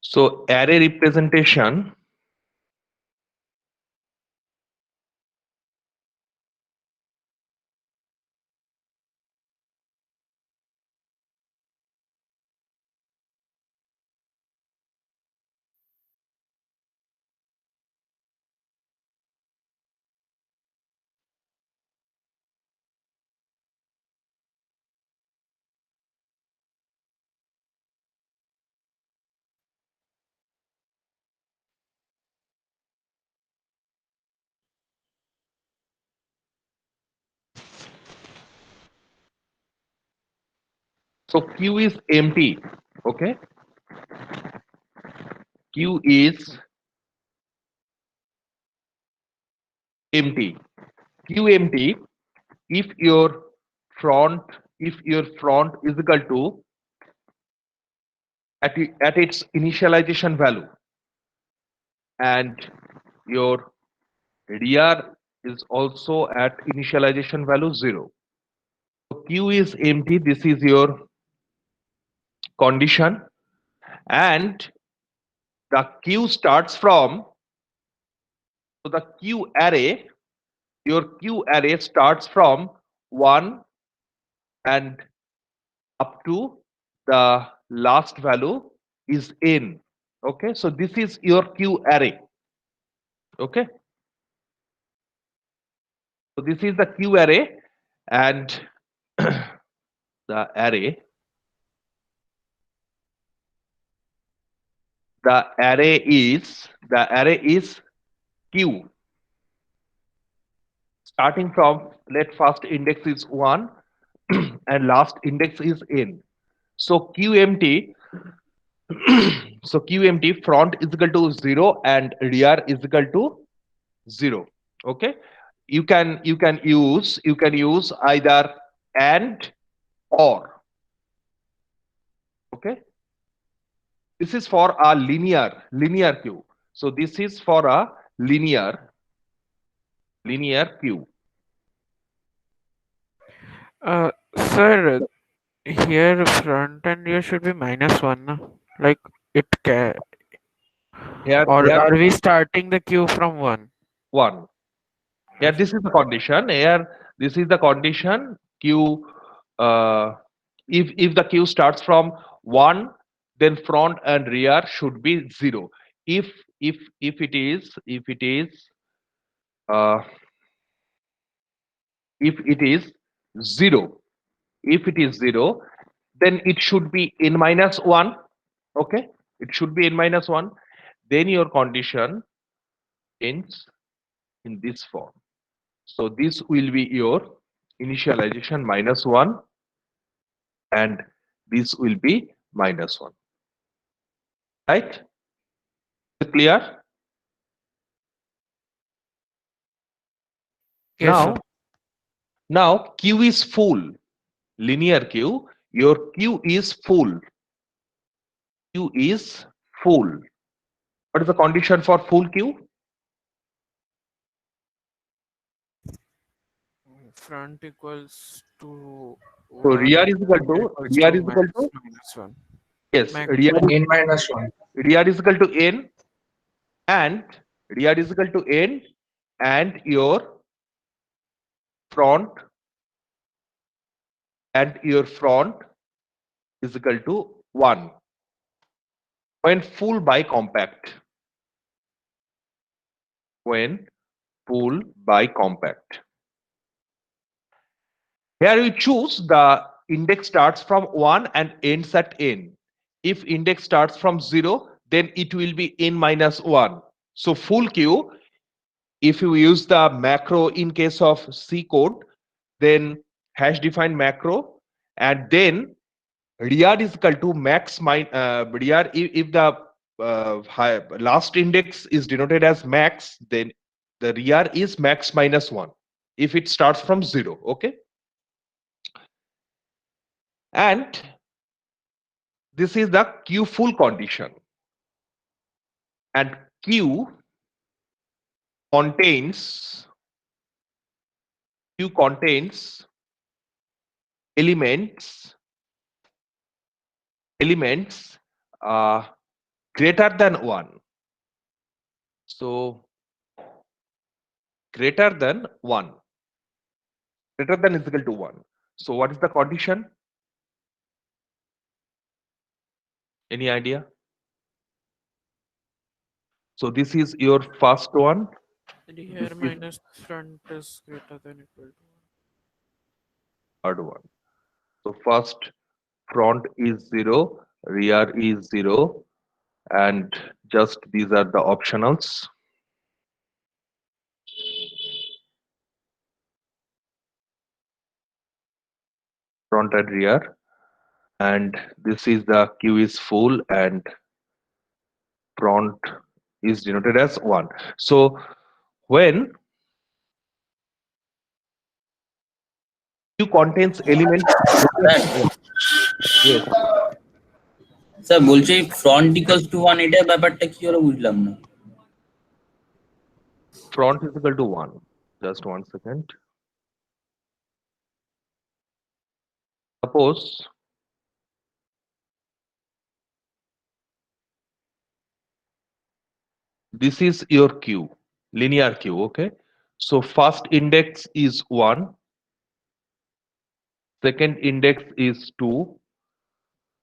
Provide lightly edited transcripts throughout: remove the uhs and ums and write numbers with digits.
So array representation. So Q is empty. Okay, Q is empty. Q empty if your front is equal to at its initialization value, and your rear is also at initialization value 0. So Q is empty. This is your condition, and the Q starts from, so the Q array, your Q array starts from 1 and up to the last value is n. Okay, so this is your Q array. Okay, so this is the Q array, and the array the array is Q starting from, let first index is 1 and last index is n. So QMT so QMT front is equal to 0 and rear is equal to 0. Okay, you can use either and or. Okay, this is for a linear queue. So this is for a linear queue. Sir, here front and rear should be -1, na? Like it can, or Here are we starting the queue from 1? one. Here this is the condition. Here this is the condition. Q, uh, if the queue starts from 1, then front and rear should be 0. Uh, if it is 0, if it is 0, then it should be n minus 1. Okay, it should be n minus 1. Then your condition ends in this form. So this will be your initialization -1, and this will be -1. Right? Clear? Yes, sir. Now, Q is full. Linear Q. Your Q is full. Q is full. What is the condition for full Q? Front equals to So 1, rear equals rear to is equal to, -1. yes, Max. rear is equal to n, and rear is equal to n, and your front front is equal to 1 when full by compact. When full by compact. Here we choose the index starts from 1 and ends at n. If index starts from 0, then it will be n minus 1. So full queue, if you use the macro in case of C code, then hash define macro, and then rear is equal to max rear. If the last index is denoted as max, then the rear is max minus 1 if it starts from 0. Okay, and this is the Q full condition, and Q contains elements elements greater than 1. So greater than 1. Greater than is equal to 1. So what is the condition? Any idea? So this is your first one. This Rear is minus front is greater than equal to third one. So first front is 0, rear is 0, and just these are the optionals. Front and rear, and this is the queue is full and front is denoted as 1. So when queue contains elements greater sir than 1, yes, sir বলছি front equals to one, এটা ব্যাপারটা কি হলো বুঝলাম না। front is equal to 1. Just 1 second. Suppose this is your queue, linear queue, okay? So first index is 1, second index is 2,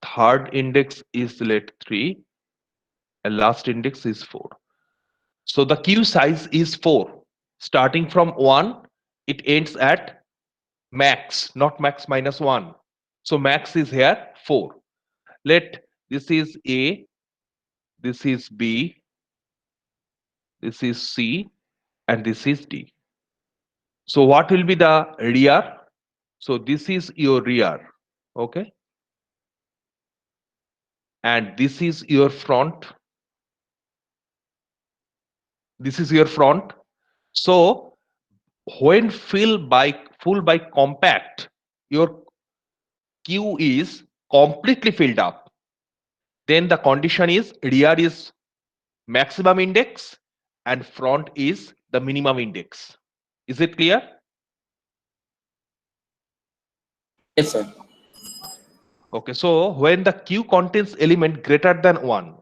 third index is let 3, and last index is 4. So the queue size is 4. Starting from 1, it ends at max, not max minus 1. So max is here 4. Let this is A, this is B, this is C, and this is D. So what will be the rear? So this is your rear, okay? And this is your front. This is your front. So when full by compact, your queue is completely filled up. Then the condition is rear is maximum index and front is the minimum index. Is it clear? Yes, sir. Okay, so when the queue contains element greater than 1,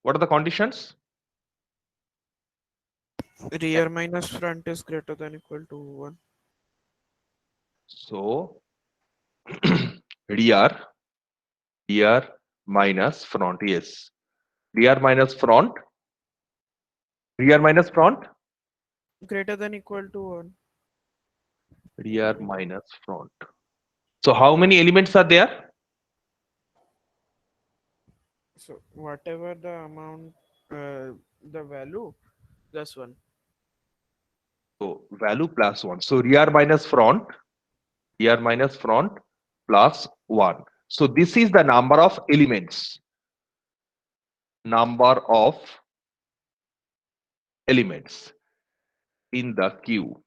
what are the conditions? rear minus front is greater than equal to 1. So rear, rear minus front, yes. Rear minus front, rear minus front, Greater than equal to 1. rear minus front. So how many elements are there? So whatever the amount, the value, plus 1. So value plus 1. So rear minus front plus 1. So this is the number of elements. Number of elements in the queue.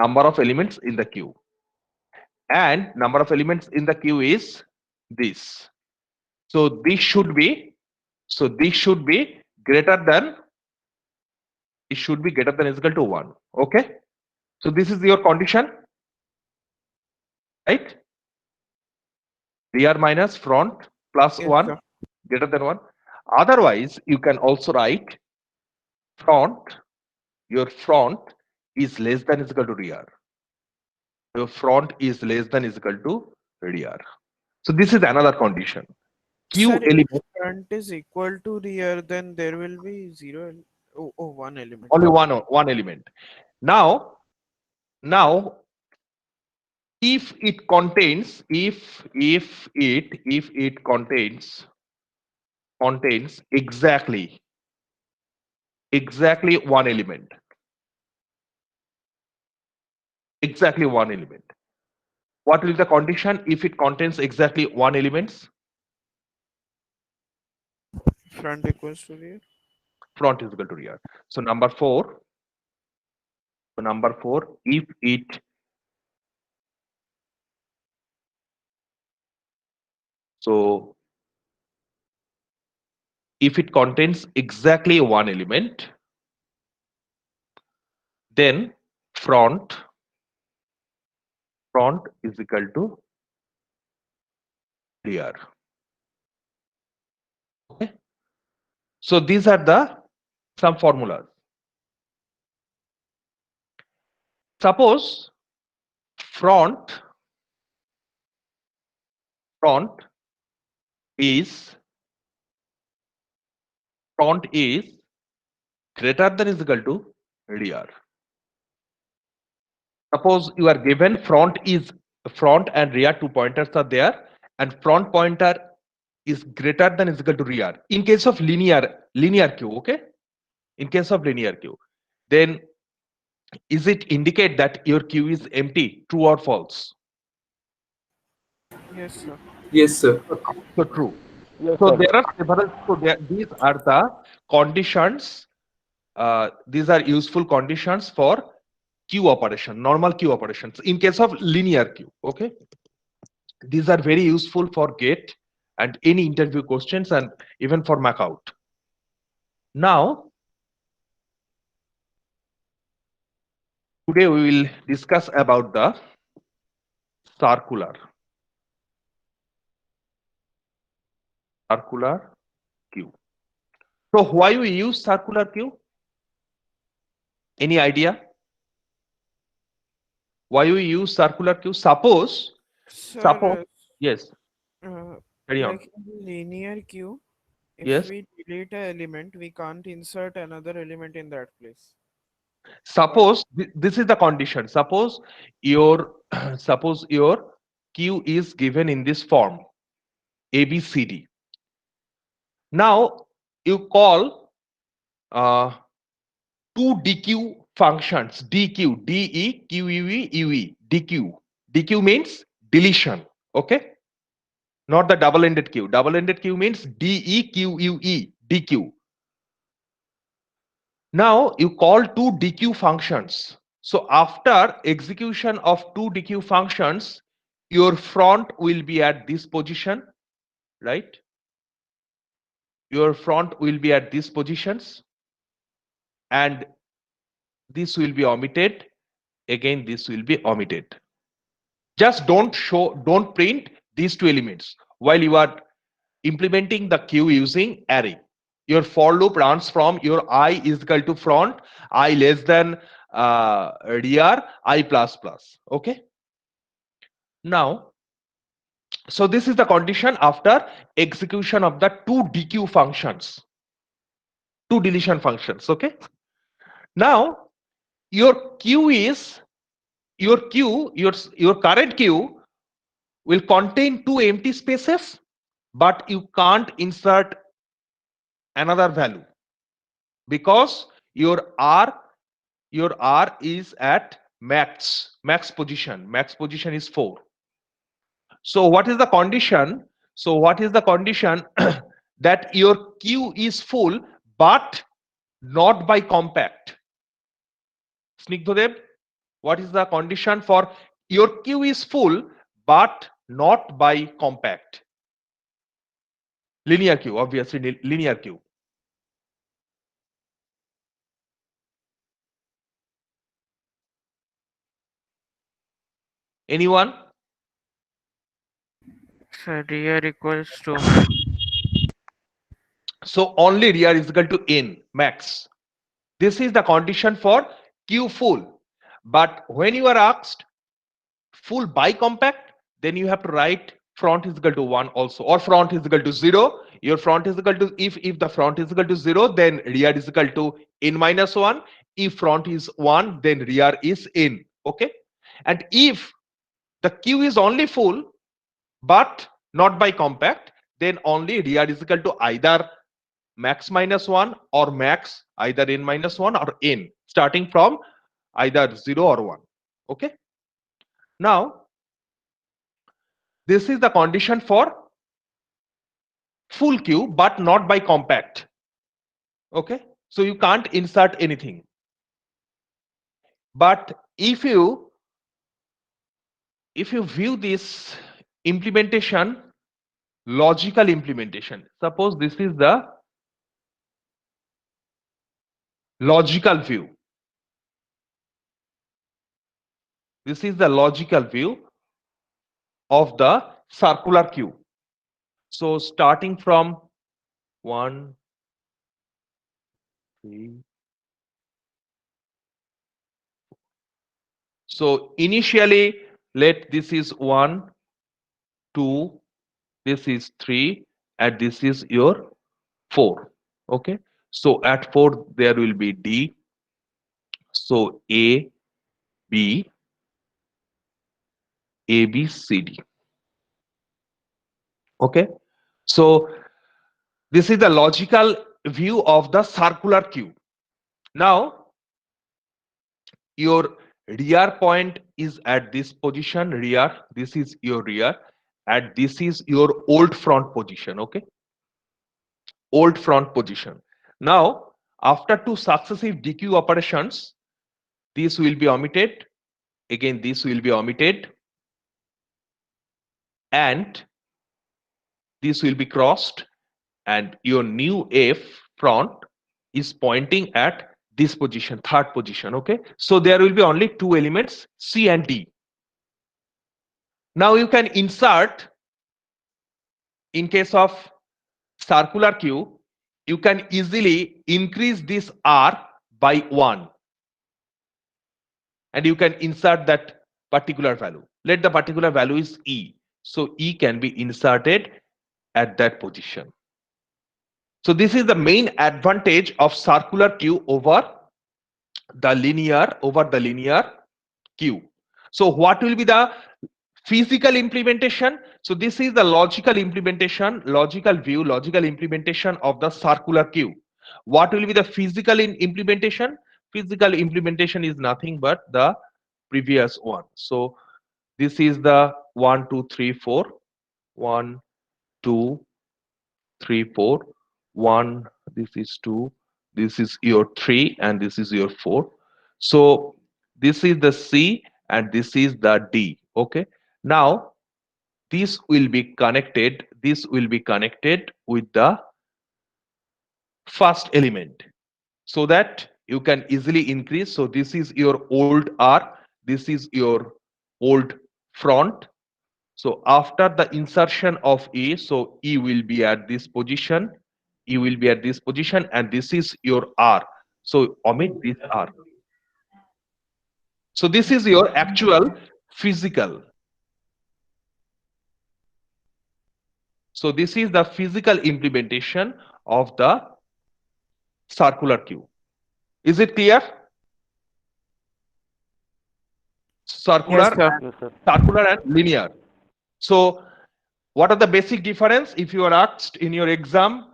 Number of elements in the queue. And number of elements in the queue is this. So this should be, greater than, it should be greater than is equal to 1. Okay. So this is your condition, right? Rear minus front plus Yes, 1 sir. greater than 1. Otherwise, you can also write front, your front is less than is equal to rear. Your front is less than is equal to rear. So this is another condition. Q Sir, if element, front is equal to rear, then there will be zero. One element. only one element. Now if it contains, if it contains exactly one element, exactly one element, what will be the condition if it contains exactly one elements? Front equals to rear. Front is equal to rear. So number 4, if it, so if it contains exactly one element, then front is equal to rear. Okay. So these are the some formulas. Suppose front front is front is greater than is equal to rear. Suppose you are given front and rear, two pointers are there, and front pointer is greater than is equal to rear. In case of linear queue, okay? In case of linear queue, then is it indicate that your queue is empty, true or false? Yes, sir. Yes, sir. So true. So there are several. These are the conditions. These are useful conditions for queue operation, normal queue operations. In case of linear queue, okay, these are very useful for GATE and any interview questions and even for mark out. Now, today we will discuss about the circular queue. So why we use circular queue? Any idea? Why we use circular queue? Suppose, Sir, yes, uh, carry on. like in linear queue, if Yes, we delete an element, we can't insert another element in that place. But suppose this is the condition. Suppose your suppose your queue is given in this form A B C D. Now you call two DQ functions, DQ, DE, QUE, UE, DQ. DQ means deletion, okay? Not the double-ended queue. Double-ended queue means DEQUE, DQ. Now you call two DQ functions. So after execution of two DQ functions, your front will be at this position, right? Your front will be at these positions, and this will be omitted. Again, this will be omitted. Just don't print these two elements while you are implementing the queue using array. Your for loop runs from your I is equal to front, I less than rear, I plus plus. Okay. Now, so this is the condition after execution of the two DQ functions, two deletion functions. Okay. Now, your queue is your current queue will contain two empty spaces, but you can't insert another value because your R is at max position. Max position is 4. So what is the condition? So what is the condition? That your queue is full but not by compact. Snigdhadev, what is the condition for your queue is full but not by compact? Linear queue, obviously linear queue. Anyone? sir, rear equals to So only rear is equal to n max. This is the condition for queue full. But when you are asked full by compact, then you have to write front is equal to 1 also, or front is equal to 0. Your front is equal to, if the front is equal to 0, then rear is equal to n minus 1. If front is 1, then rear is n. Okay. And if the queue is only full but not by compact, then only rear is equal to either max minus 1 or max either n minus 1 or n, starting from either 0 or 1. Okay. Now, this is the condition for full queue but not by compact. Okay. So you can't insert anything. But if you view this implementation, logical implementation, suppose this is the logical view. This is the logical view of the circular queue. So starting from 1, 3. So initially, let this is 1, 2, this is 3, and this is your 4. Okay. So at 4 there will be D. So A, B, A, B, C, D. Okay. So this is the logical view of the circular queue. Now your rear point is at this position, rear. This is your rear, and this is your old front position. Okay. Old front position. Now, after two successive DQ operations, this will be omitted. Again, this will be omitted. And this will be crossed. And your new F front is pointing at this position, third position. Okay. So there will be only two elements, C and D. Now you can insert, in case of circular queue, you can easily increase this R by 1. And you can insert that particular value. Let the particular value is E. So E can be inserted at that position. So this is the main advantage of circular queue over the linear queue. So what will be the physical implementation? So this is the logical implementation, logical view, logical implementation of the circular queue. What will be the physical implementation? Physical implementation is nothing but the previous one. So this is the 1, 2, 3, 4. 1, 2, 3, 4. 1, this is 2, this is your 3, and this is your 4. So this is the C and this is the D. Okay. Now this will be connected. This will be connected with the first element, so that you can easily increase. So this is your old R. This is your old front. So after the insertion of E, so E will be at this position, E will be at this position, and this is your R. So omit this R. So this is your actual physical. So this is the physical implementation of the circular queue. Is it clear? Yes, Circular, sir. circular and linear. So what are the basic difference? If you are asked in your exam,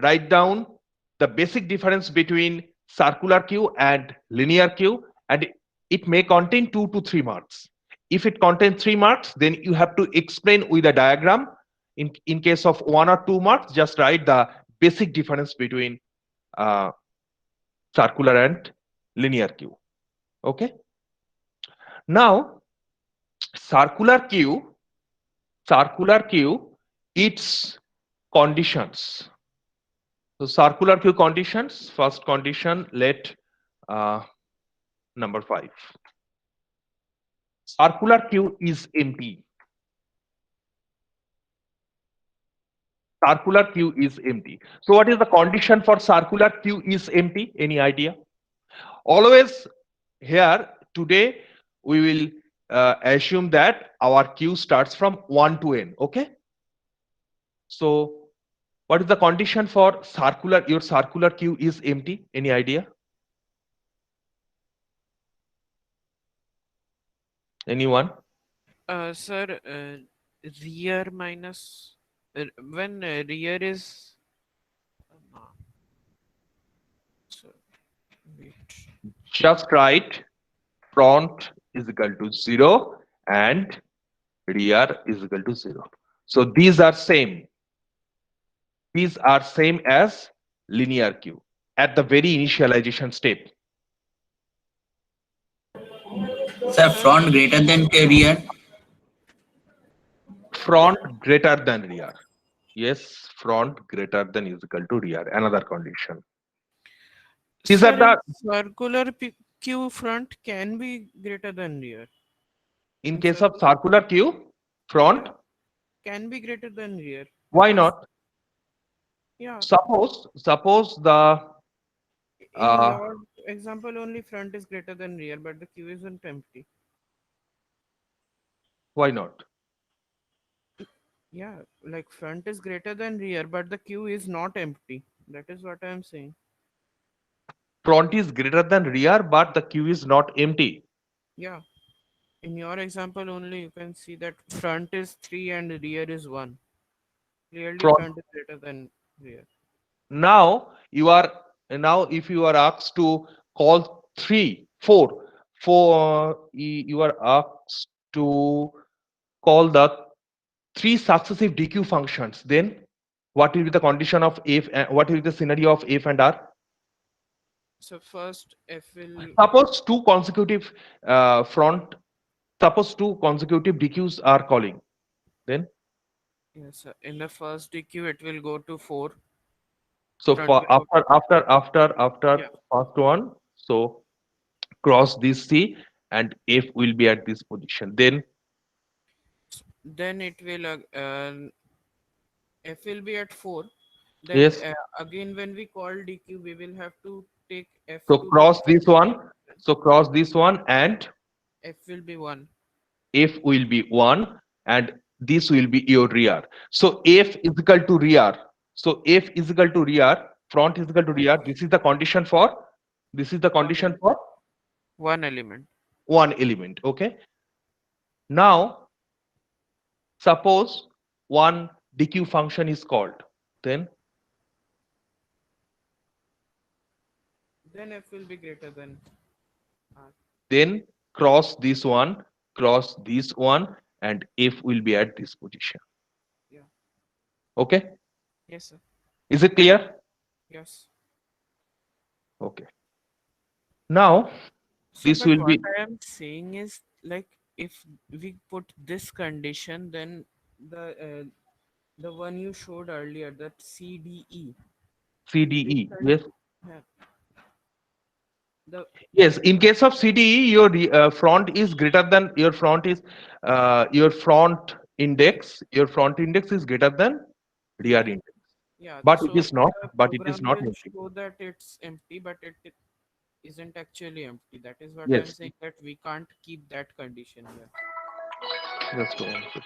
write down the basic difference between circular queue and linear queue, and it may contain 2 to 3 marks. If it contains 3 marks, then you have to explain with a diagram. In case of 1 or 2 marks, just write the basic difference between uh, circular and linear queue. Okay. Now, circular queue, its conditions. So circular queue conditions, first condition, let number 5. Circular queue is empty. Circular queue is empty. So what is the condition for circular queue is empty? Any idea? Always here today we will assume that our queue starts from 1 to n. Okay. So what is the condition for circular? Your circular queue is empty. Any idea? Anyone? Sir, rear minus when rear is uh, sir, wait. Just write front is equal to 0 and rear is equal to 0. So these are same. These are same as linear queue at the very initialization step. Sir, front greater than rear. Front greater than rear. Yes, front greater than is equal to rear. Another condition. These are Sir, the, circular queue front can be greater than rear. in case of circular queue, front, Yeah, can be greater than rear. why Because not? Yeah. Suppose the In uh, your example, only front is greater than rear, but the queue isn't empty. why not? Yeah, like front is greater than rear, but the queue is not empty. That is what I am saying. Front is greater than rear, but the queue is not empty. Yeah. In your example only, you can see that front is 3 and rear is 1. Clearly, Front front is greater than rear. now you are now if you are asked to call 4 you are asked to call the three successive DQ functions, then what will be the condition of F and what will be the scenario of F and R? So first, F will. Suppose two consecutive front, suppose two consecutive DQs are calling, then Yes, in the first DQ, it will go to 4. so Front for will go to 4. after Yeah. first one, so cross this C and F will be at this position. Then Then it will F will be at 4. Then yes, again, when we call DQ, we will have to take F so to be cross this one, so cross this one and F will be 1. F will be 1 and this will be your rear. So F is equal to rear. So F is equal to rear, front is equal to rear. This is the condition for this is the One condition element. for One element. one element. Okay. Now suppose one DQ function is called. Then Then F will be greater than R. then cross this one, and F will be at this position. Yeah. Okay. Yes, sir. Is it clear? Yes. Okay. Now So, this but will what be I am saying is like if we put this condition, then the one you showed earlier, that CDE, this CDE. Yes. condition, the Yes, in case of CDE, front is greater than your front index. Your front index is greater than rear yeah, index, yeah. but it So is not. the But it is program not will empty. show that it's empty, but it isn't actually empty. That is what I'm Yes, saying, that we can't keep that condition here. just one second.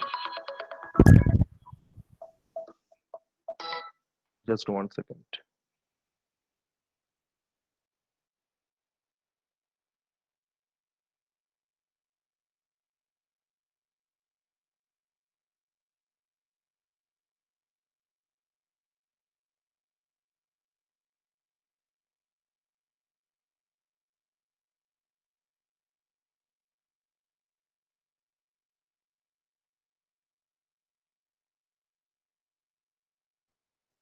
Just 1 second.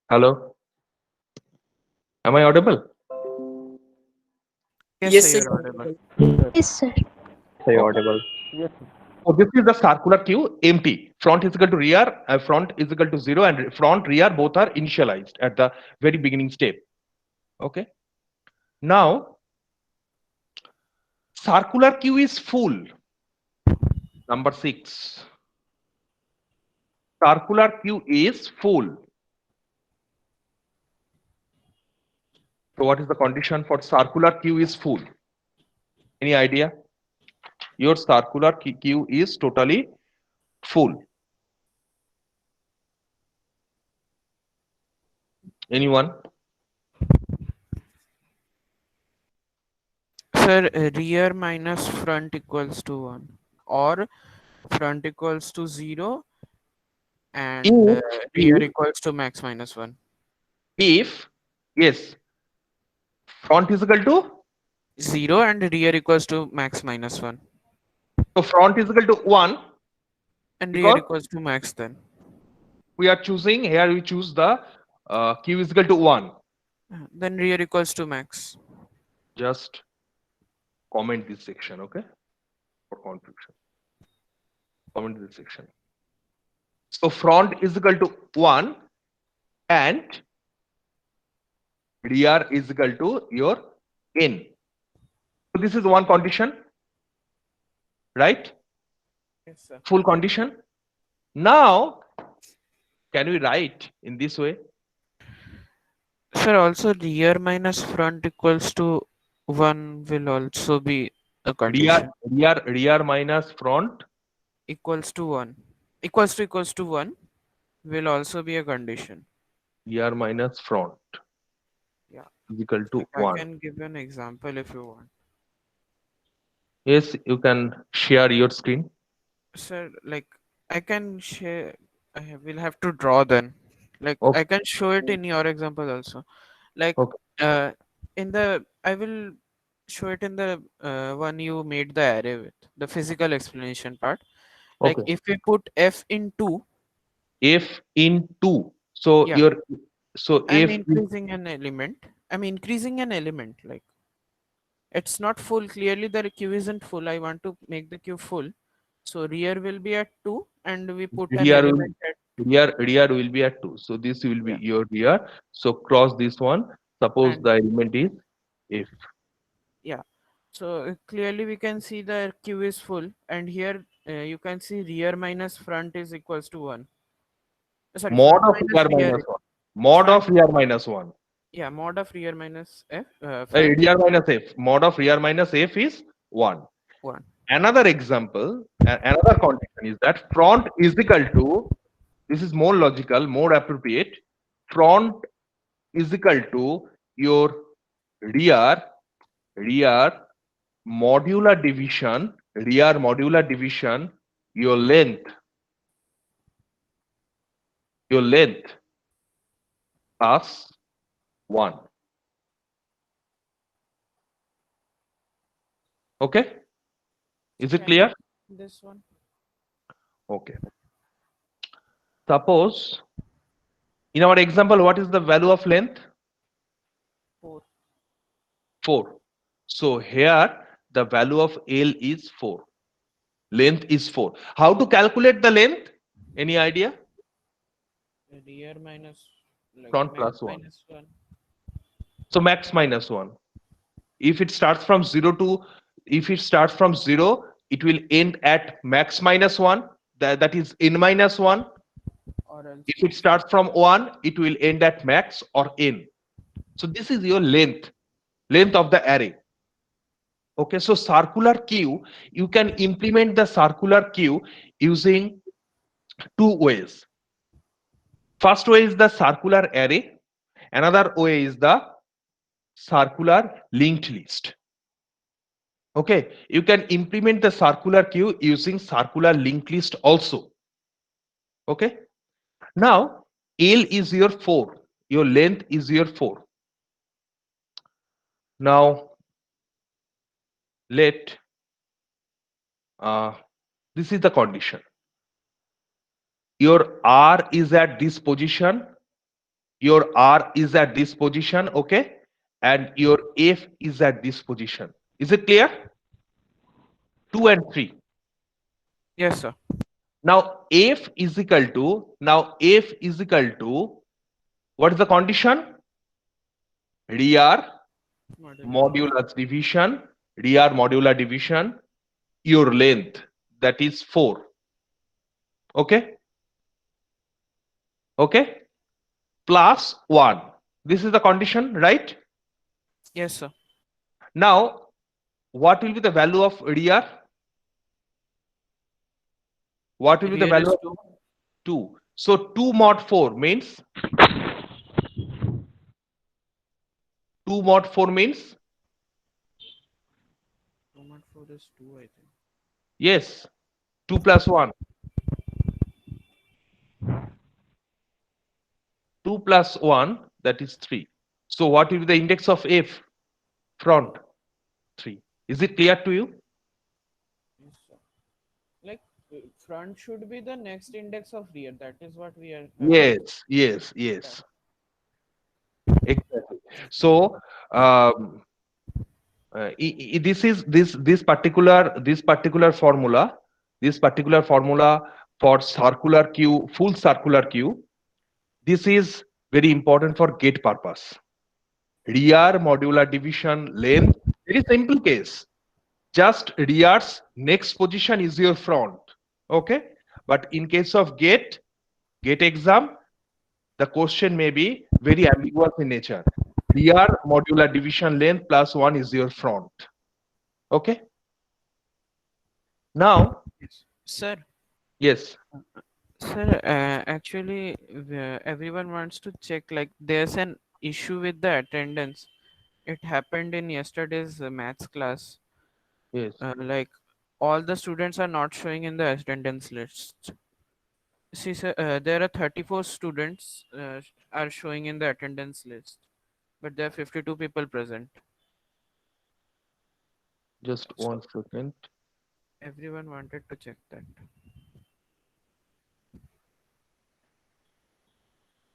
Hello, am I audible? Yes, sir, Yes, sir. you're audible. Yes, sir. Okay. So this is the circular queue empty. Front is equal to rear, front is equal to 0, and front rear both are initialized at the very beginning step. Okay. Now circular queue is full. Number 6. Circular queue is full. So what is the condition for circular queue is full? Any idea? Your circular queue is totally full. Anyone? Sir, rear minus front equals to 1, or front equals to 0 and If, rear if, equals to max minus 1. if, yes, front is equal to, 0 and rear equals to max minus 1. so front is equal to 1 And rear because equals to max then. we are choosing, here we choose the q is equal to 1. Then rear equals to max. Just comment this section, okay? For confusion. Comment this section. So front is equal to 1 and rear is equal to your n. So this is one condition, right? Yes, sir. Full condition. Now, can we write in this way? Sir, also rear minus front equals to 1 will also be a Rear, condition. rear minus front. Equals to 1. Equals to 1 will also be a condition. Rear minus front Yeah. is equal to Like I 1. can give an example if you want. Yes, you can share your screen. Sir, like I can share, will have to draw then. Like I Okay. can show it in your example also. Like Okay. uh, I will show it in the one you made the array with, the physical explanation part. Like Okay. if we put f in 2, F in 2. So yeah, your so I'm F is increasing an element. I'm increasing an element. Like it's not full. Clearly, the queue isn't full. I want to make the queue full. So rear will be at 2, and we put an rear will element at rear will be at 2. So this will be yeah, your rear. So cross this one. Suppose and the element is F. yeah. So clearly we can see the queue is full, and here you can see rear minus front is equals to 1. Sorry, Mod front of minus rear rear. minus 1. Mod Front, of rear minus 1. yeah, mod of rear minus front is Rear minus F. Mod of rear minus F is 1. 1. Another example, another condition is that front is equal to, this is more logical, more appropriate. Front is equal to your rear, rear rear modular division, your length plus 1. Okay? So Is it can you clear? this one? Okay. Suppose in our example, what is the value of length? 4. 4. So here the value of L is 4. Length is 4. How to calculate the length? Any idea? Rear minus like Front max plus 1. minus 1. So max minus 1. If it starts from 0 to, if it starts from 0, it will end at max minus 1. That is n minus 1. Or else If it max starts from 1, it will end at max or n. So this is your length of the array. Okay, so circular queue, you can implement the circular queue using two ways. First way is the circular array. Another way is the circular linked list. Okay, you can implement the circular queue using circular linked list also. Okay, now L is your 4, your length is your 4. Now let this is the condition. Your R is at this position, your R is at this position, okay, and your F is at this position. Is it clear? 2 and 3. yes sir. Now F is equal to, what is the condition? Rear Modular division. modular division, rear modular division, your length, that is 4. Okay, okay, plus 1. This is the condition, right? Yes sir. Now what will be the value of rear? What will be the Rear value is of 2. 2? So 2 mod 4 means 2 mod 4 means 2.4 is 2 I think. yes, 2 plus 1. 2 plus 1, that is 3. So what will be the index of F? Front 3. Is it clear to you? Yes sir. Like front should be the next index of rear. That is what we are having. Yes, yes, Yeah. yes. Exactly. So um, this particular formula for circular queue, full circular queue, this is very important for gate purpose. Rear modular division length, very simple case. Just rear's next position is your front. Okay, but in case of gate exam, the question may be very ambiguous in nature. Rear modular division length plus 1 is your front. Okay. Now, Sir, yes. sir, actually, everyone wants to check like there's an issue with the attendance. It happened in yesterday's maths class. Yes. Like all the students are not showing in the attendance list. See, sir, there are 34 students are showing in the attendance list, but there are 52 people present. Just So 1 second. everyone wanted to check that.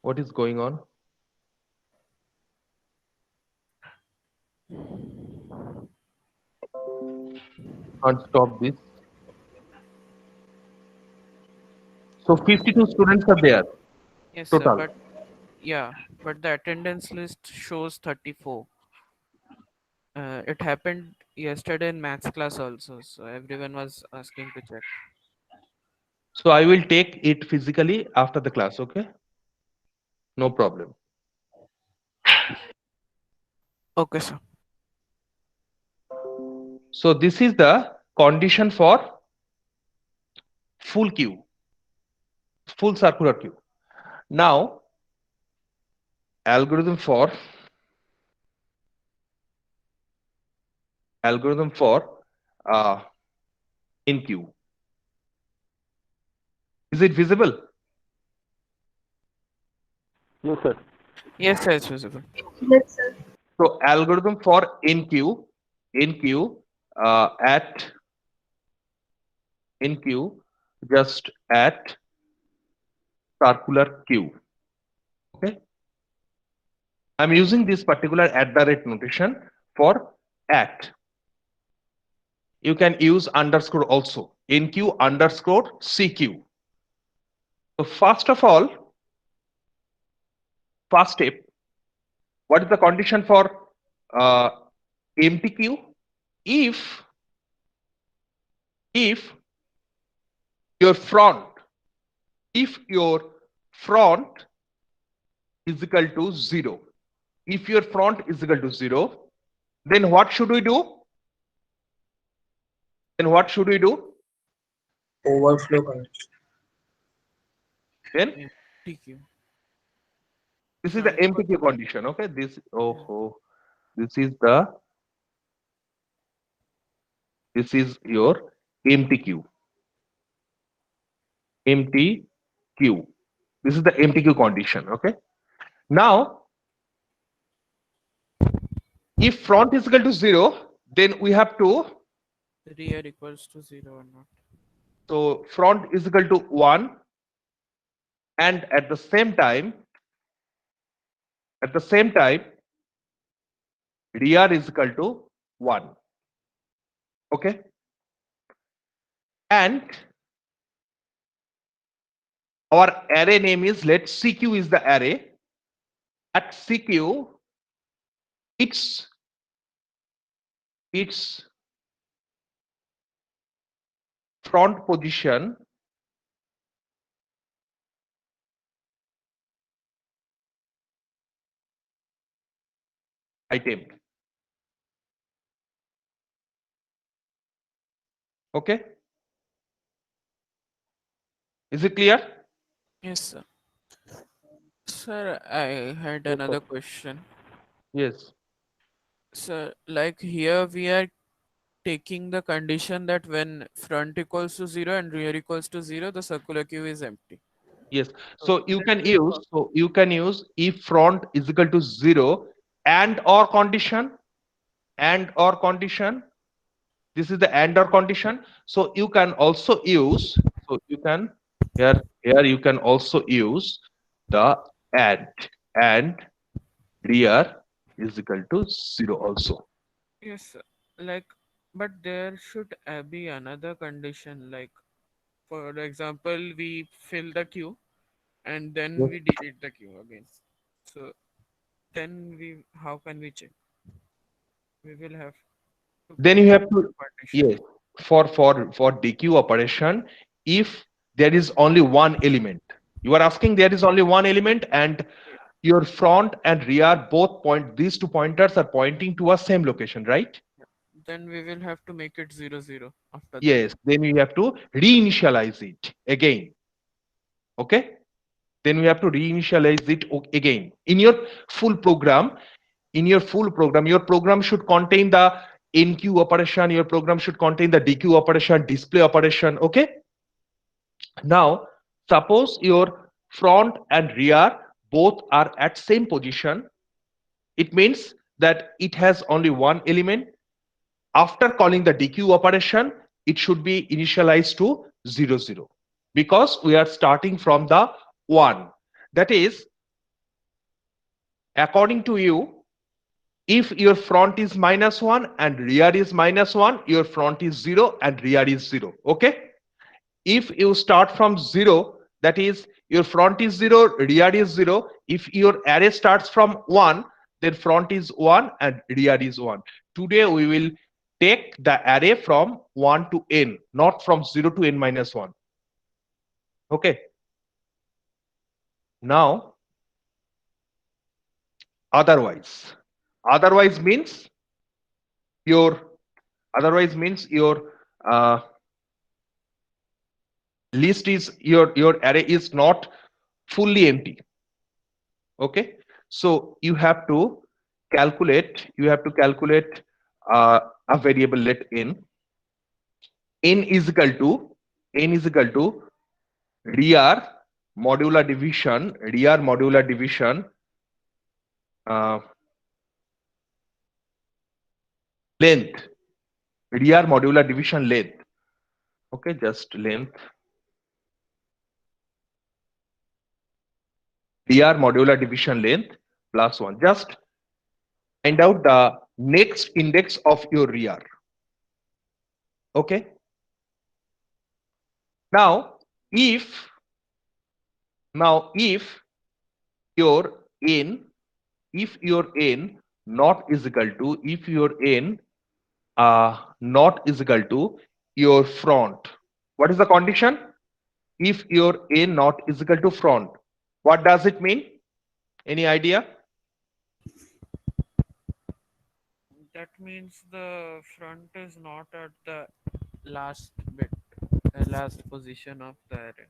What is going on? Can't stop this. So 52 students are there Yes, sir, total. but yeah, but the attendance list shows 34. It happened yesterday in maths class also, so everyone was asking to check. So I will take it physically after the class. Okay. No problem. Okay, sir. So this is the condition for full queue, full circular queue. Now, algorithm for uh, in queue. Is it visible? Yes, sir. Yes, sir, it's visible. Yes, sir. So algorithm for in queue at in queue just at circular queue. Okay. I'm using this particular at the rate notation for at. You can use underscore also. NQ underscore CQ. So first of all, first step, what is the condition for uh, empty queue? If your front, if your front is equal to 0, if your front is equal to 0, then what should we do? Then what should we do? Overflow condition. Then Yeah, TQ. this is the Front for MPQ condition. Okay, this this is the this is your MTQ. MTQ. This is the MTQ condition. Okay. Now, if front is equal to 0, then we have to, rear equals to 0 or not. so front is equal to 1, and at the same time, rear is equal to 1. Okay. And our array name is, let CQ is the array. At CQ, its front position item. Okay. Is it clear? Yes, sir. Sir, I had Yes, another sir. question. Yes. Sir, like here we are taking the condition that when front equals to 0 and rear equals to 0, the circular queue is empty. Yes. So So you can use if front is equal to 0 and or condition, and or condition. This is the and or condition. So you can also use, so you can here you can also use the and rear is equal to 0 also. yes, sir. Like, but there should be another condition. Like, for example, we fill the queue and then Yes. we delete the queue again. So then how can we check? We will have to Then create you have another to, partition. yes, for DQ operation, if there is only one element. You are asking there is only one element and your front and rear both point, these two pointers are pointing to a same location, right? Then we will have to make it 0 0 after that. Yes, then we have to reinitialize it again. Okay? Then we have to reinitialize it again. In your full program, your program should contain the NQ operation, your program should contain the DQ operation, display operation. Okay? Now, suppose your front and rear both are at same position. It means that it has only one element. After calling the DQ operation, it should be initialized to 0 0 because we are starting from the 1. That is, according to you, if your front is -1 and rear is -1, your front is 0 and rear is 0. Okay? If you start from 0, that is your front is 0, rear is 0. If your array starts from 1, then front is 1 and rear is 1. Today we will take the array from 1 to n, not from 0 to n minus 1. Okay? Now, otherwise. Otherwise means your uh, list is your array is not fully empty. Okay, so you have to calculate a variable let n is equal to rear modular division uh, length, rear modular division length. Okay, just length, rear modular division length plus 1. Just find out the next index of your rear. Okay, now if if your n if your n not is equal to if your n not is equal to your front, what is the condition? If your n not is equal to front, what does it mean? Any idea? That means the front is not at the last bit, last position of the array.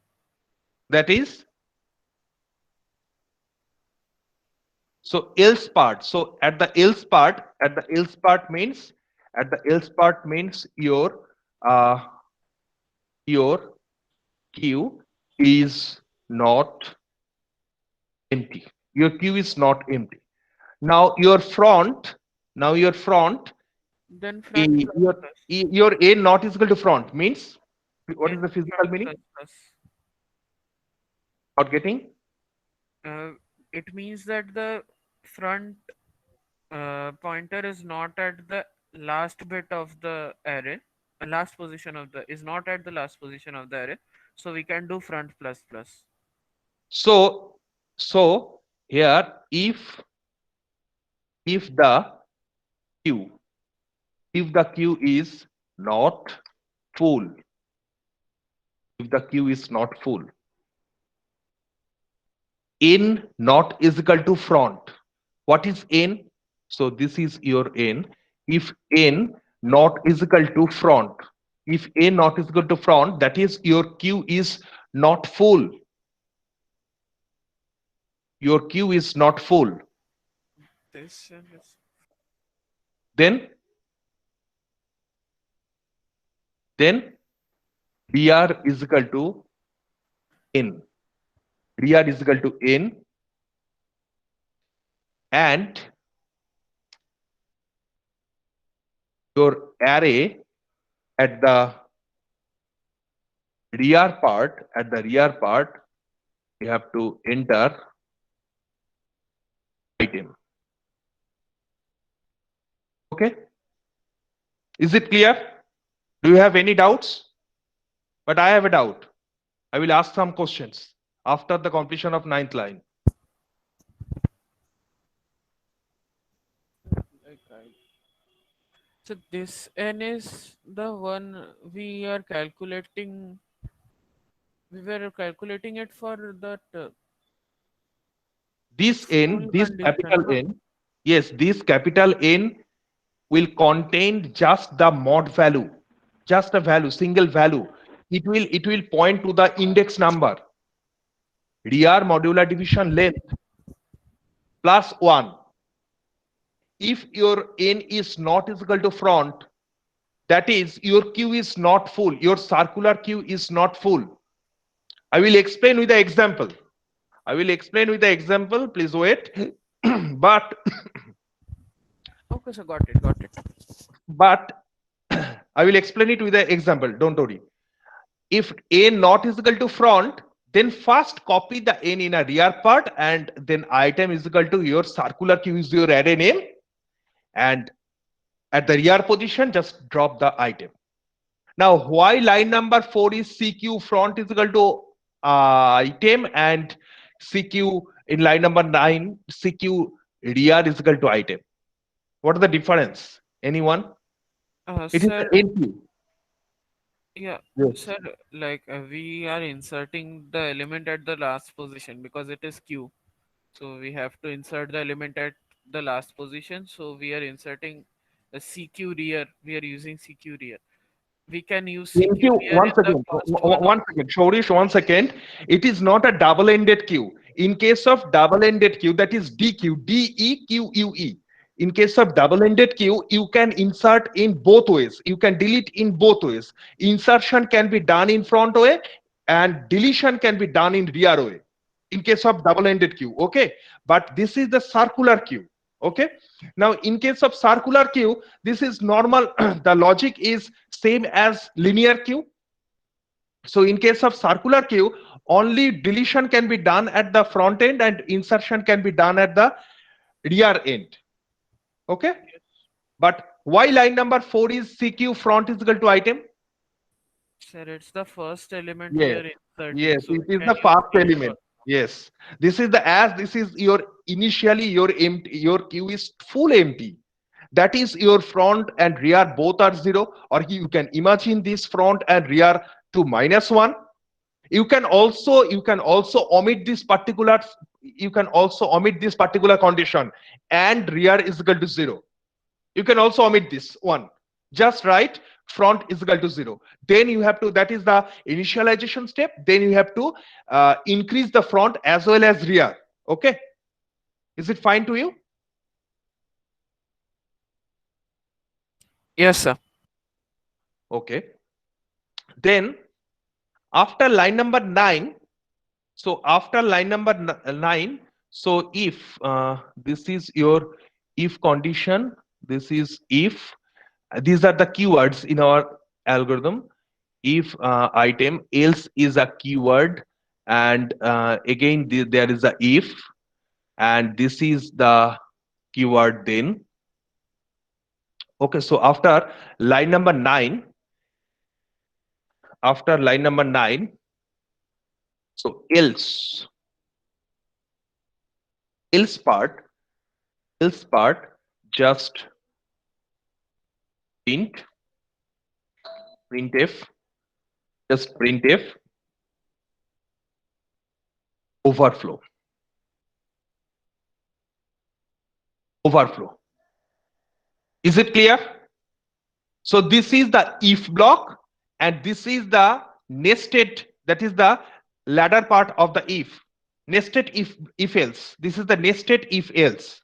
That is, so else part, so at the else part means uh your queue is not empty. Your queue is not empty. Now your front, Then front plus your plus. your a not is equal to front means what is Then the physical front meaning? plus plus. Not getting? It means that the front pointer is not at the last bit of the array. Last position of the is not at the last position of the array. So we can do front plus plus. So here if the queue is not full, if the queue is not full, n not is equal to front. What is n? So this is your n. If n not is equal to front, if n not is equal to front, that is your queue is not full. Your queue is not full. This is Then dr is equal to n. Dr is equal to n, and your array at the rear part, you have to enter item. Okay, is it clear? Do you have any doubts? But I have a doubt. I will ask some questions after the completion of ninth line. like so this n is the one we are calculating We were calculating it for that This n, full this condition, capital no? N, yes, this capital N will contain just the mod value, just a value, single value. It will point to the index number, rear modular division length plus 1. If your n is not is equal to front, that is your queue is not full, your circular queue is not full. I will explain with the example. I will explain with the example. Please wait. but Okay, so got it, got it. but I will explain it with the example. Don't worry. If a not is equal to front, then first copy the n in a rear part, and then item is equal to your circular queue is your array name, and at the rear position just drop the item. Now why line number 4 is CQ front is equal to item, and CQ in line number 9 CQ rear is equal to item? What is the difference? Anyone? It is Sir, the NQ. yeah, Yes. sir, like we are inserting the element at the last position because it is Q. So we have to insert the element at the last position. So we are inserting a CQ rear. We are using CQ rear. We can use CQ NQ, rear in once the again, first one. one second, Shorish, 1 second. It is not a double-ended queue. In case of double-ended queue, that is DQ, DEQUE. In case of double-ended queue, you can insert in both ways. You can delete in both ways. Insertion can be done in front way, and deletion can be done in rear way. In case of double-ended queue, okay. But this is the circular queue, okay. Now, in case of circular queue, this is normal. The logic is same as linear queue. So in case of circular queue, only deletion can be done at the front end and insertion can be done at the rear end. Okay. But why line number 4 is CQ front is equal to item? Sir, it's the first element we Yes. are inserting, Yes, so it we is can the use first rear element. Yes. This is the as this is your initially your empty, your queue is full empty. That is your front and rear both are 0, or you can imagine this front and rear to -1. You can also omit this particular, you can also omit this particular condition, and rear is equal to 0. You can also omit this one. Just write front is equal to 0. Then you have to, that is the initialization step. Then you have to increase the front as well as rear. Okay. Is it fine to you? Yes, sir. Okay. Then after line number 9, so after line number 9, so if this is your if condition, this is if, these are the keywords in our algorithm. If item, else is a keyword, and again there is a if, and this is the keyword then. Okay, so line number 9 after line number 9, so else part else part just print printf, just printf overflow overflow. Is it clear? So this is the if block, and this is the nested, that is the ladder part of the if. Nested if else. This is the nested if else.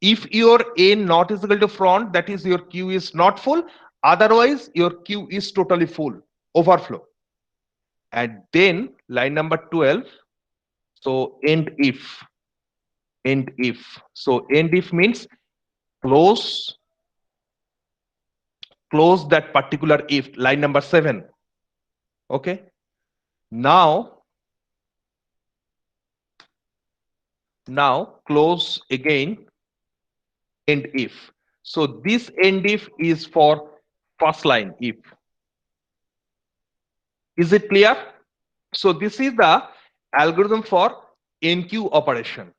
If your n not is equal to front, that is your queue is not full. Otherwise, your queue is totally full. Overflow. And then line number 12. So end if. End if. So end if means close that particular if, line number 7. Okay. Now close again end if. So this end if is for first line if. Is it clear? So this is the algorithm for NQ operation.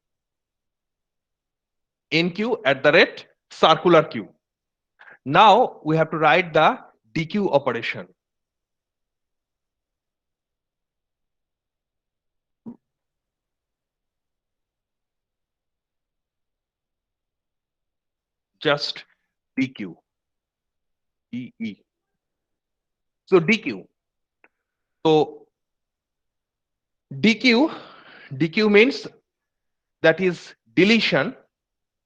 NQ at the rate circular queue. Now we have to write the DQ operation. just dq, de. So dq. So dq means that is deletion.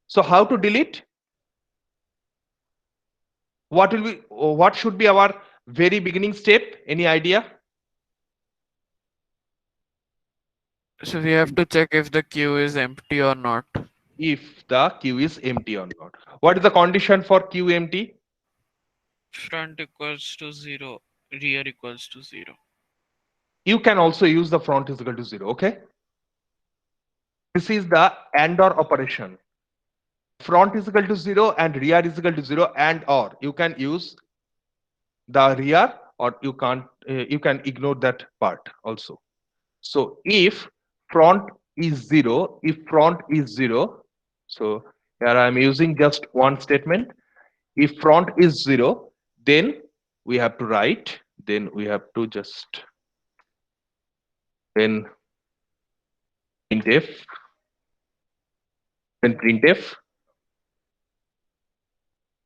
So how to delete? What should be our very beginning step? Any idea? So we have to check if the queue is empty or not. If the queue is empty or not. What is the condition for queue empty? Front equals to 0, rear equals to 0. You can also use the front is equal to 0. Okay. This is the AND OR operation. Front is equal to 0 and rear is equal to 0 and or. You can use the rear or you can't. You can ignore that part also. So if front is 0, so here I am using just one statement. If front is 0, then we have to write, then we have to just then printf,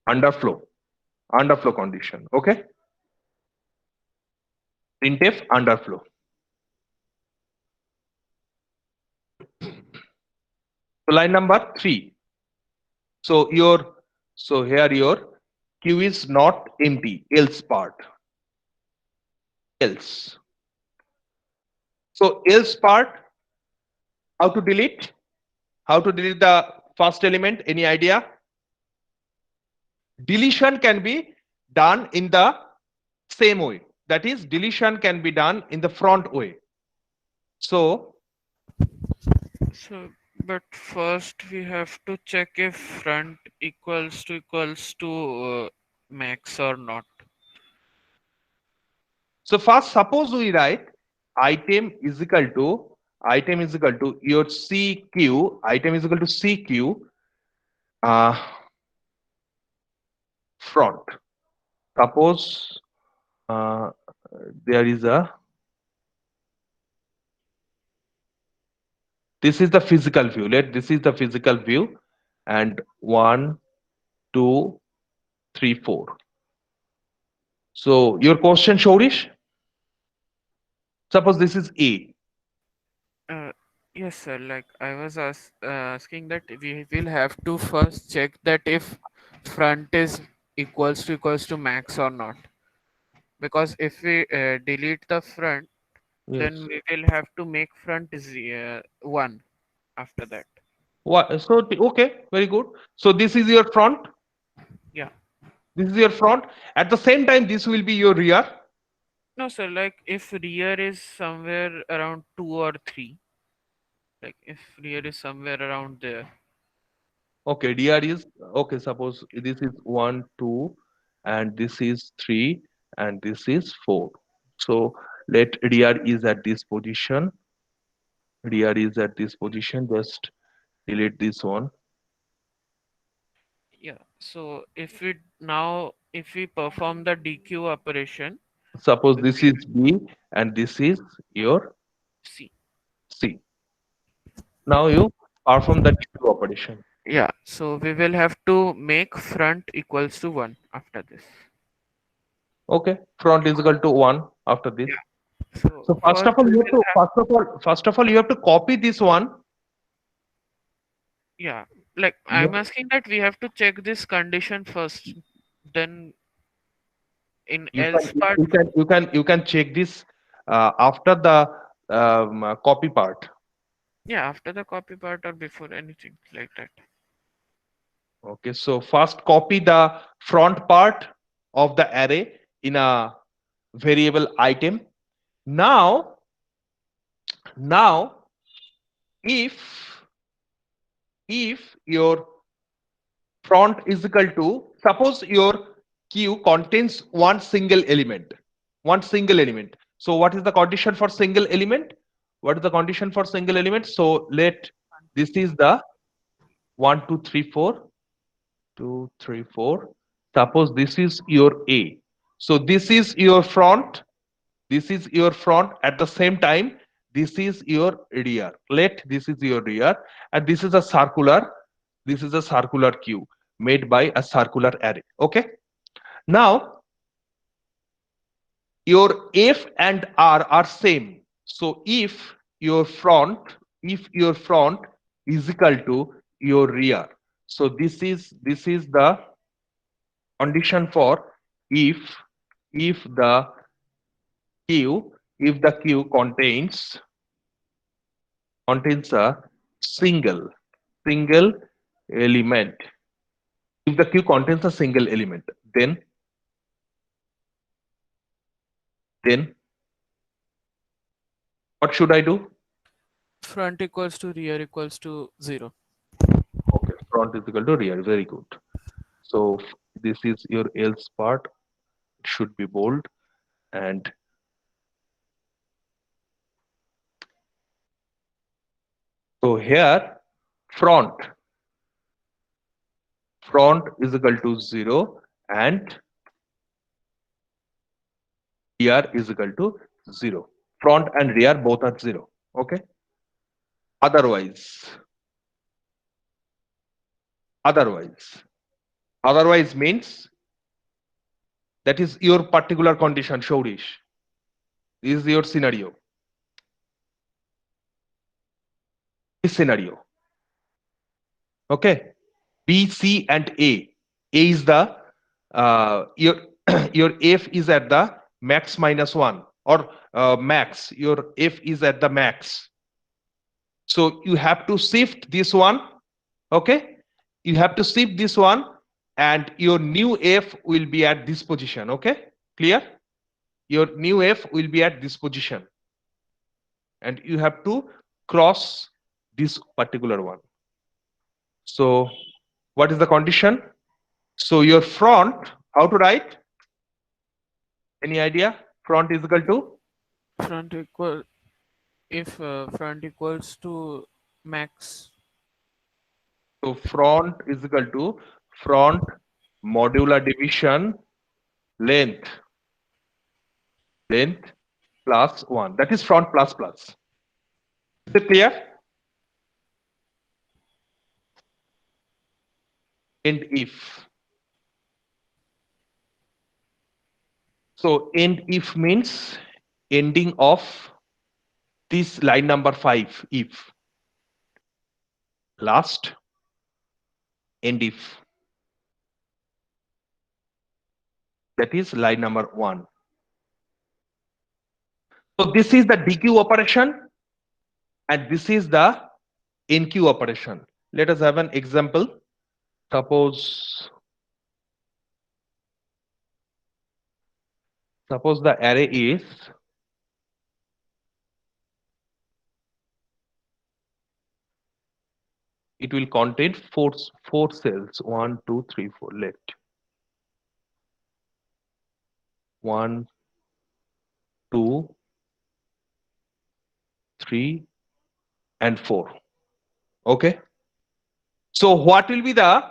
underflow condition. Okay, printf underflow. So line number 3. So here your queue is not empty, else part. Else. So else part, how to delete? How to delete the first element? Any idea? Deletion can be done in the same way. That is, deletion can be done in the front way. So But first we have to check if front equals to max or not. So first, suppose we write item is equal to your CQ, item is equal to CQ front. Suppose there is a, this is the physical view. This is the physical view, and 1, 2, 3, 4. So your question, Shorish? Suppose this is A. Yes, sir. Like I was asking that we will have to first check that if front is equals to max or not. Because if we delete the front, Yes. then we will have to make front 1 after that. What? So okay, very good. So this is your front. Yeah. This is your front. At the same time, this will be your rear. No, sir. Like if rear is somewhere around 2 or 3, like if rear is somewhere around there. Okay, rear is okay. Suppose this is 1, 2, and this is 3, and this is 4. So let rear is at this position. Rear is at this position. Just delete this one. Yeah. So if we perform the DQ operation, Suppose this is B, and this is your C. C. Now you perform the DQ operation. Yeah. So we will have to make front equals to 1 after this. Okay, front is equal to 1 after this. Yeah. So first of all, we you have will to first of all you have to copy this one. Yeah. Like I'm asking that we have to check this condition first. Then in You else can part, you can check this after the copy part. yeah, after the copy part or before anything like that. Okay, so first copy the front part of the array in a variable item. Now if your front is equal to, suppose your queue contains one single element. So what is the condition for single element? So let this is the 1, 2, 3, 4, 2, 3, 4. Suppose this is your A. So this is your front. At the same time, this is your rear. Let this is your rear, and this is a circular queue. made by a circular array. Okay. Now your F and R are same. So if your front is equal to your rear. So this is the condition for if the Q contains a single element. If the Q contains a single element, then what should I do? Front equals to rear equals to 0. Okay, front is equal to rear. Very good. So this is your else part. It should be bold. And so here front is equal to 0 and rear is equal to 0. Front and rear both are 0. Okay. Otherwise means that is your particular condition, Shaurish. This is your scenario. This scenario. Okay. B, C, and A. A is the your your F is at the max minus 1 or max. Your F is at the max. So you have to shift this one. Okay. You have to shift this one and your new F will be at this position. Okay. Clear? Your new F will be at this position. And you have to cross this particular one. So what is the condition? So your front, how to write? Any idea? Front is equal to? Front equal if front equals to max. So front is equal to front modular division length plus 1. That is front plus plus. Is it clear? And if. So end if means ending of this line number 5 if. Last end if. That is line number 1. So this is the DQ operation and this is the NQ operation. Let us have an example. Suppose the array is it will contain four cells. 1, 2, 3, 4. Let 1, 2, 3, and 4. Okay. So what will be the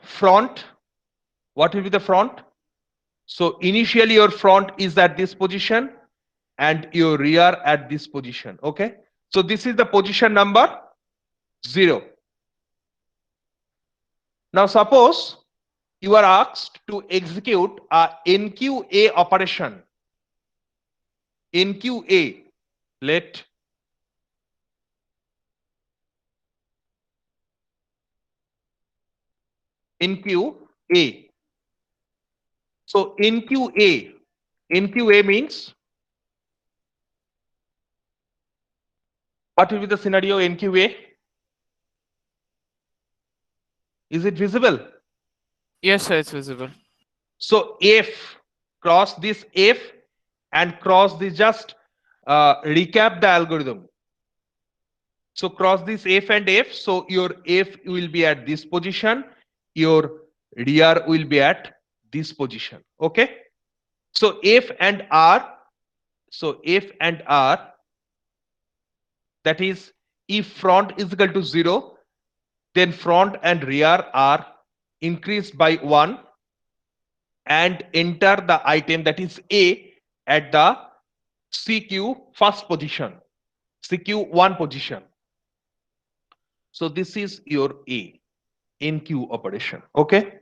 front? What will be the front? So initially your front is at this position and your rear at this position. Okay. So this is the position number 0. Now suppose you are asked to execute a NQA operation. NQA. Let NQA. So NQA means what will be the scenario NQA? Is it visible? Yes, sir, it's visible. So F, cross this F and cross this, just recap the algorithm. So cross this F and F. So your F will be at this position. Your rear will be at this position. Okay. So F and R. So F and R. That is, if front is equal to 0, then front and rear are increased by 1 and enter the item, that is A, at the CQ first position, CQ1 position. So this is your A. NQ operation. Okay.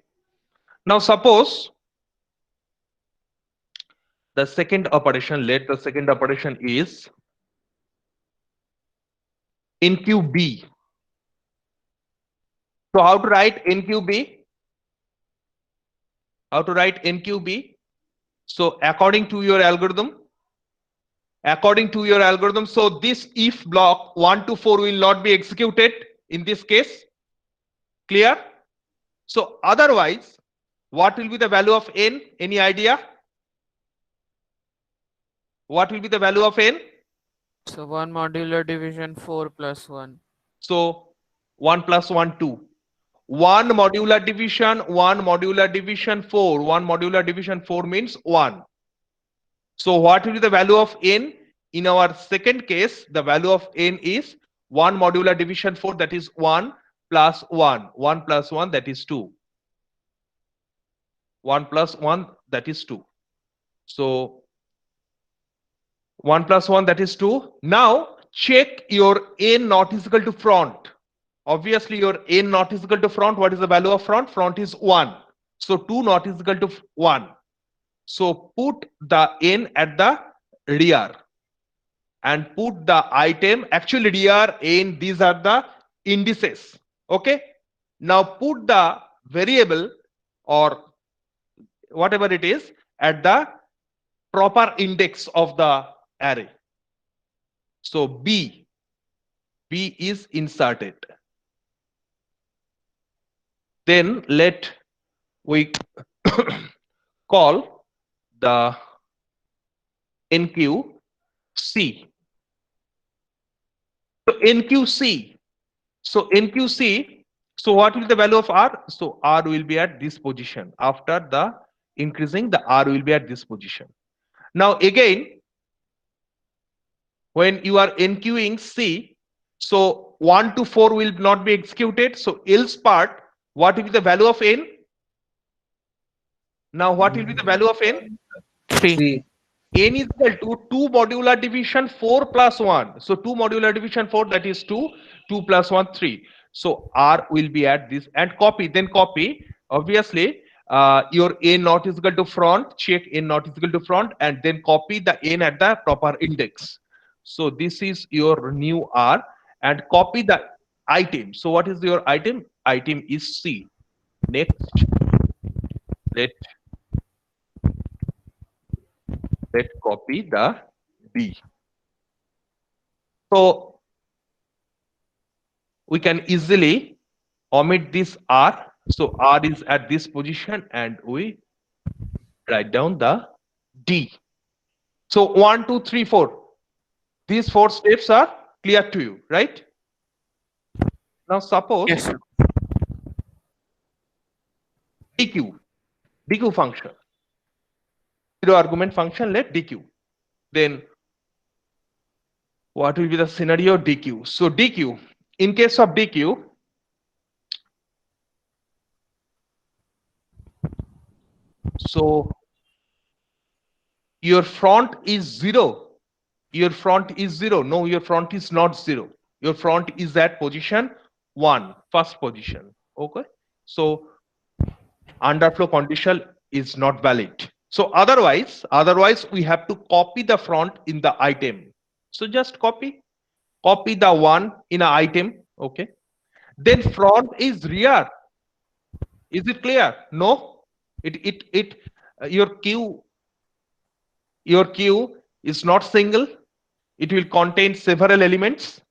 Now suppose the second operation, let the second operation is NQB. So how to write NQB? How to write NQB? So according to your algorithm, so this if block 1 to 4 will not be executed in this case. Clear? So otherwise, what will be the value of n? Any idea? What will be the value of n? So 1 modular division 4 plus 1. So 1 plus 1, 2. 1 modular division, 1 modular division 4. 1 modular division 4 means 1. So what will be the value of n? In our second case, the value of n is 1 modular division 4, that is 1 plus 1. 1 plus 1, that is 2. 1 plus 1, that is 2. So 1 plus 1, that is 2. Now check your n not is equal to front. Obviously your n not is equal to front. What is the value of front? Front is 1. So 2 not is equal to 1. So put the n at the rear and put the item, actually rear, n, these are the indices. Okay. Now put the variable or whatever it is at the proper index of the array. So B is inserted. Then let we call the NQC. So NQC. So NQC. So what will be the value of R? So R will be at this position. After the increasing, the R will be at this position. Now again, when you are NQing C, so 1 to 4 will not be executed. So else part, what will be the value of n? Now what will be the value of n? 3. 3. N is equal to 2 modular division 4 plus 1. So 2 modular division 4, that is 2. 2 plus 1, 3. So R will be at this and copy. Then copy. Obviously, your n not is equal to front. Check n not is equal to front and then copy the n at the proper index. So this is your new R and copy the item. So what is your item? Item is C. Next, let's copy the B. So we can easily omit this R. So R is at this position and we write down the D. So 1, 2, 3, 4. These 4 steps are clear to you, right? Now suppose Yes, sir. DQ function. Zero argument function, let DQ. Then what will be the scenario? DQ. So DQ, in case of DQ, so your front is 0. Your front is 0. No, your front is not 0. Your front is at position 1, first position. Okay. So underflow condition is not valid. So otherwise we have to copy the front in the item. So just copy the 1 in an item. Okay. Then front is rear. Is it clear? No. Your queue is not single. It will contain several elements.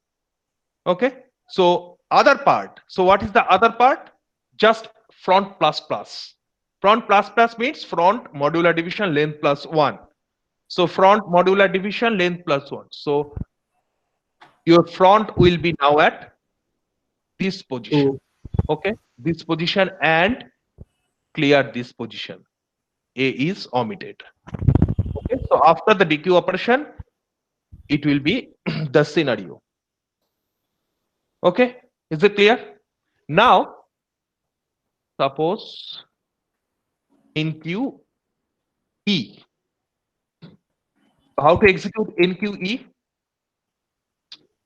Okay. So other part. So what is the other part? Just front plus plus. Front plus plus means front modular division length plus 1. So front modular division length plus 1. So your front will be now at this position. 2. Okay. This position and clear this position. A is omitted. Okay. So after the DQ operation, it will be the scenario. Okay. Is it clear? Now, suppose NQE. How to execute NQE?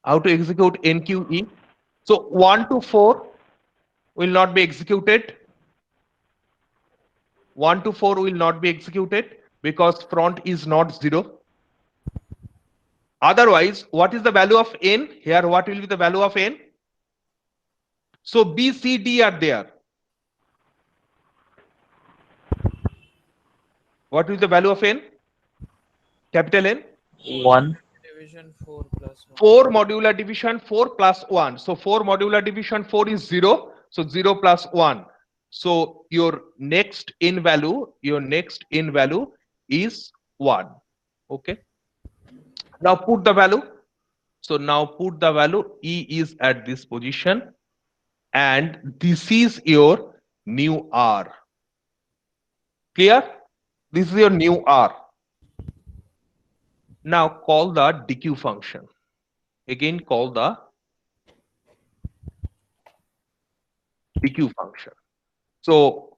How to execute NQE? So 1 to 4, will not be executed. 1 to 4 will not be executed because front is not 0. Otherwise, what is the value of n? Here, what will be the value of n? So B, C, D are there. What will be the value of n? Capital N? 1. Division 4 plus 1. 4 modular division 4 plus 1. So 4 modular division 4 is 0. So 0 plus 1. So your next n value is 1. Okay. Now put the value. So now put the value. E is at this position. And this is your new R. Clear? This is your new R. Now call the DQ function. Again call the DQ function. So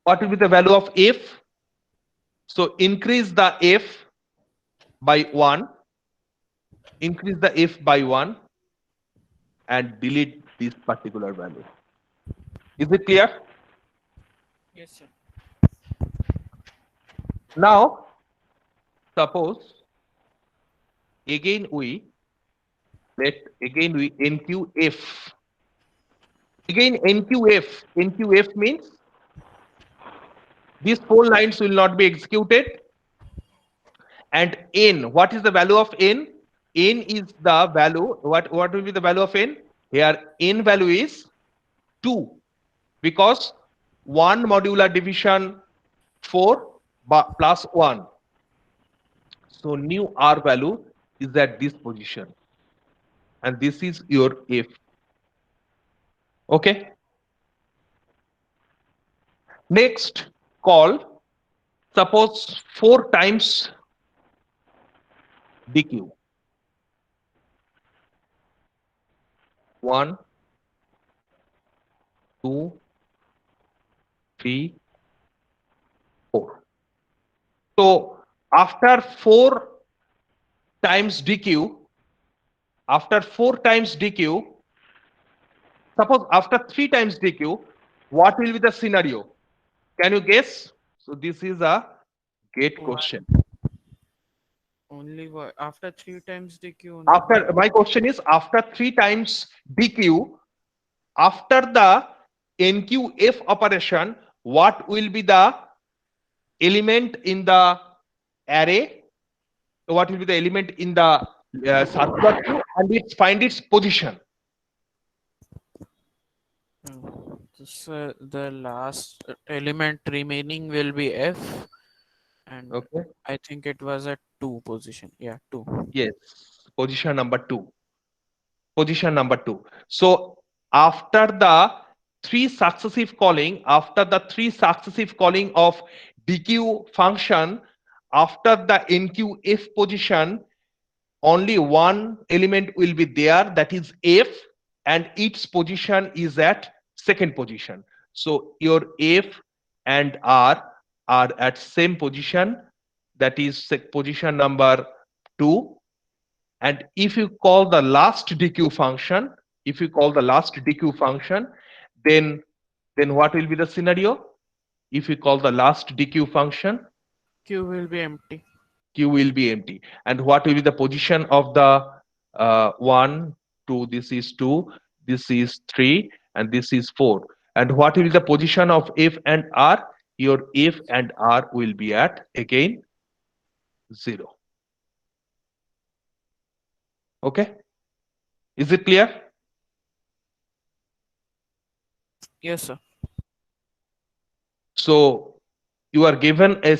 what will be the value of f? So increase the f by 1. Increase the f by 1 and delete this particular value. Is it clear? Yes, sir. Now, suppose again we NQF. Again NQF means these 4 lines will not be executed. And n, what is the value of n? N is the value. What will be the value of n? Here n value is 2 because 1 modular division 4 plus 1. So new R value is at this position. And this is your F. Okay. Next call, suppose 4 times DQ. 1, 2, 3, 4. So after 4 times DQ, suppose after 3 times DQ, what will be the scenario? Can you guess? So this is a gate One. question. Only after 3 times DQ. Only After my question is after 3 times DQ, after the NQF operation, what will be the element in the array? What will be the element in the circular queue, and it find its position? So the last element remaining will be F, and Okay. I think it was at 2 position. Yeah, 2. Yes. Position number 2. Position number 2. So after the 3 successive calling, of DQ function, after the NQF position, only one element will be there, that is F, and its position is at second position. So your F and R are at same position, that is position number 2. And if you call the last DQ function, then what will be the scenario? If you call the last DQ function, Q will be empty. Q will be empty. And what will be the position of the 1, 2, this is 2, this is 3, and this is 4. And what will be the position of F and R? Your F and R will be at again 0. Okay? Is it clear? Yes, sir. So you are given a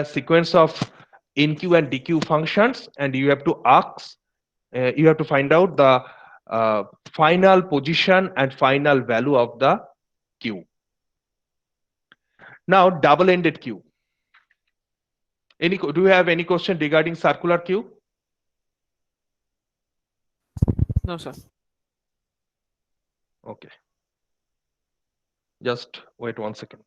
sequence of NQ and DQ functions, and you have to find out the final position and final value of the queue. Now double-ended queue. Do you have any question regarding circular queue? No, sir. Okay. Just wait 1 second.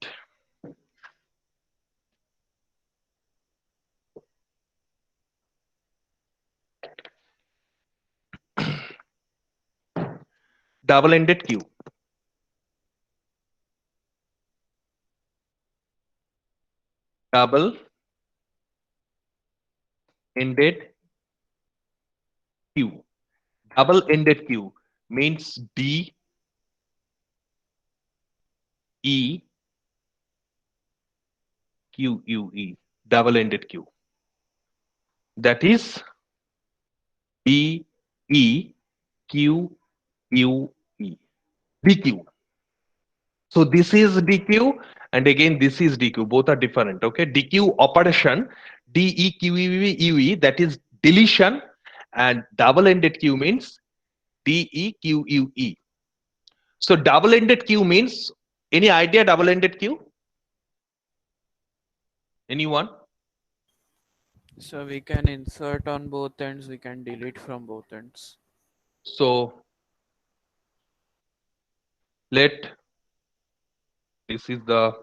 double-ended queue. Double-ended queue. Double-ended queue means D, E, Q, U, E. Double-ended queue. That is D, E, Q, U, E. DQ. So this is DQ and again this is DQ. Both are different. Okay. DQ operation DEQEE, that is deletion, and double-ended queue means DEQUE. So double-ended queue means, any idea double-ended queue? Anyone? So we can insert on both ends, we can delete from both ends. So let this is the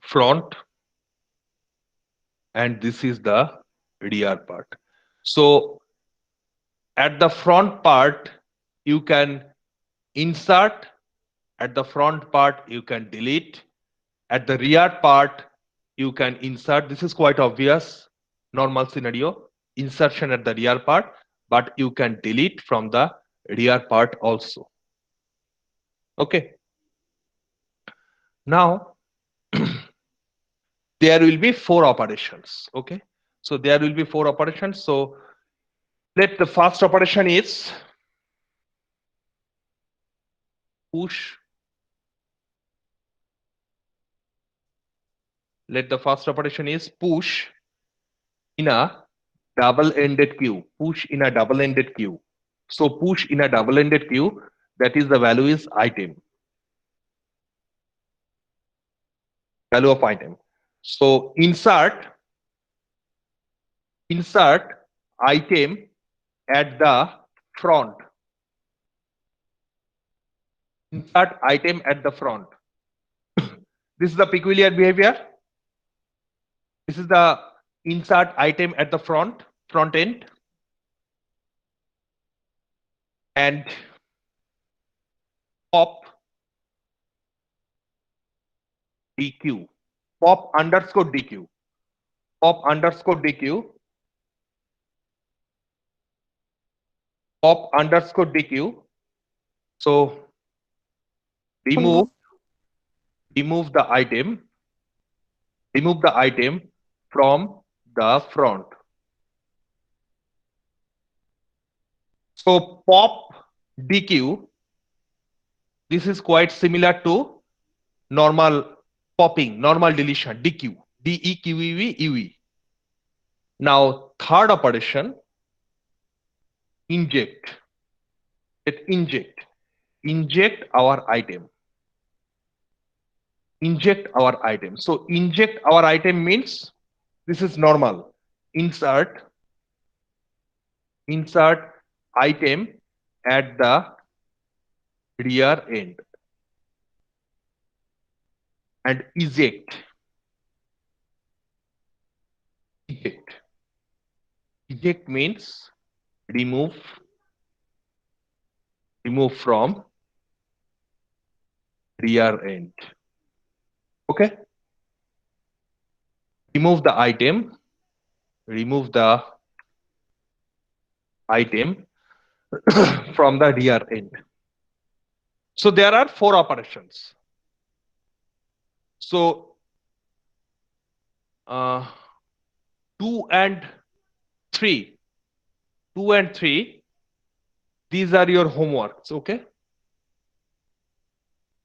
front and this is the rear part. So at the front part you can insert, at the front part you can delete, at the rear part you can insert. This is quite obvious, normal scenario, insertion at the rear part, but you can delete from the rear part also. Okay. Now there will be 4 operations. Okay. So there will be 4 operations. So let the first operation is push. Let the first operation is push in a double-ended queue. Push in a double-ended queue. So push in a double-ended queue, that is the value is item. Value of item. So insert item at the front. Insert item at the front. This is the peculiar behavior. This is the insert item at the front end, and pop DQ, pop underscore DQ, pop underscore DQ, pop underscore DQ. So remove the item, from the front. So pop DQ, this is quite similar to normal popping, normal deletion, DQ, DEQEVE. Now third operation, inject. Let inject our item. Inject our item. So inject our item means this is normal. Insert item at the rear end and eject. Eject means remove from rear end. Okay. Remove the item from the rear end. So there are 4 operations. So 2 and 3, these are your homeworks. Okay.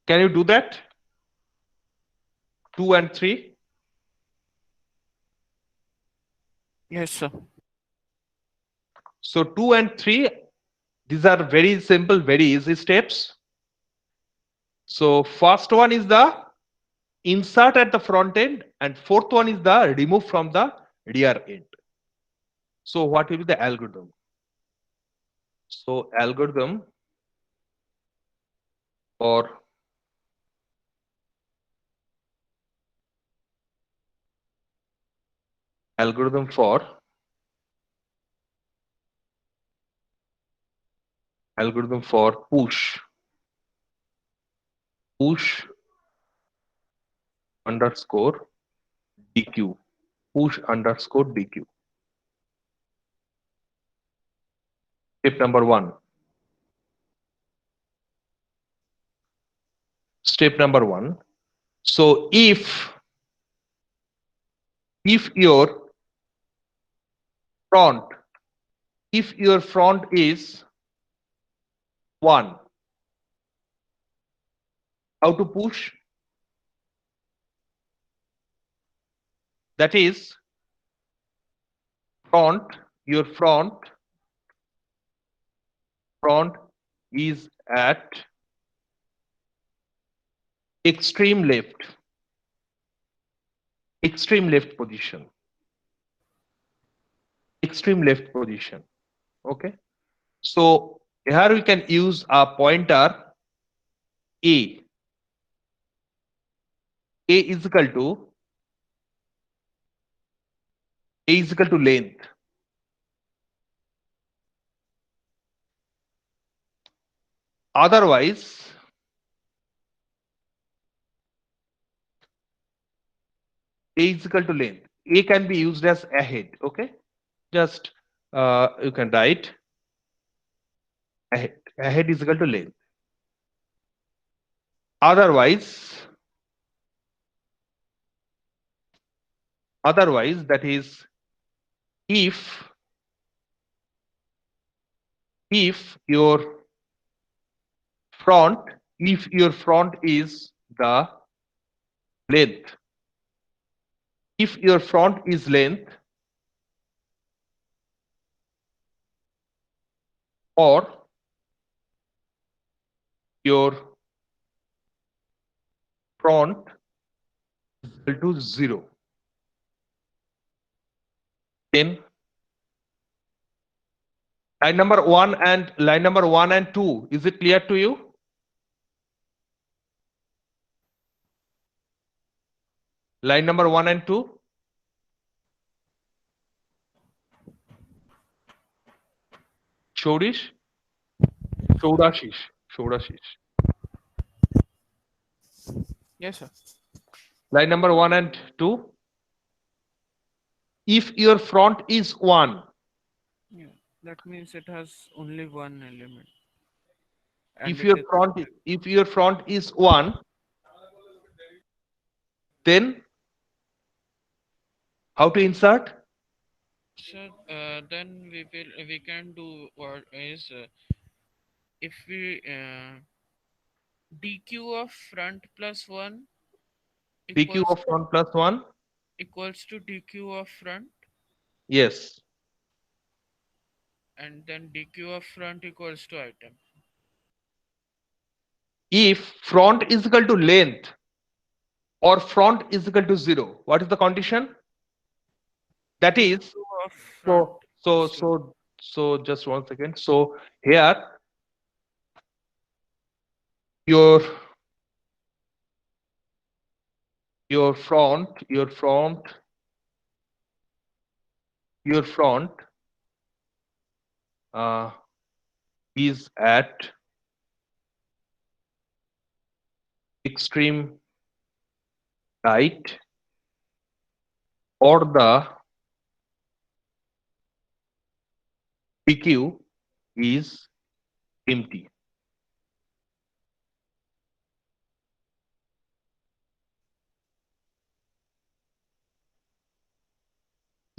Can you do that? 2 and 3. Yes, sir. So 2 and 3, these are very simple, very easy steps. So first one is the insert at the front end, and fourth one is the remove from the rear end. So what will be the algorithm? So algorithm for algorithm for push underscore dq, push underscore dq. Step number one. Step number one. So if your front if your front is 1, how to push? That is your front is at extreme left position, okay. So here we can use a pointer a is equal to length. Otherwise a is equal to length. A can be used as ahead, okay. Just you can write ahead is equal to length. Otherwise that is if your front is the length, if your front is length, or your front is equal to 0, then line number 1 and 2, is it clear to you? Line number 1 and 2. Shorashish. Yes, sir. Line number 1 and 2. If your front is 1, Yeah, that means it has only one element. And if it your is front is 1, then how to insert? so then we can do what is if we dq of front plus 1 dq equals of front plus 1. to dq of front, Yes. and then dq of front equals to item. If front is equal to length or front is equal to 0, what is the condition? That is, dq of front equals to so just 1 second. So here your front uh, is at extreme right, or the PQ is empty.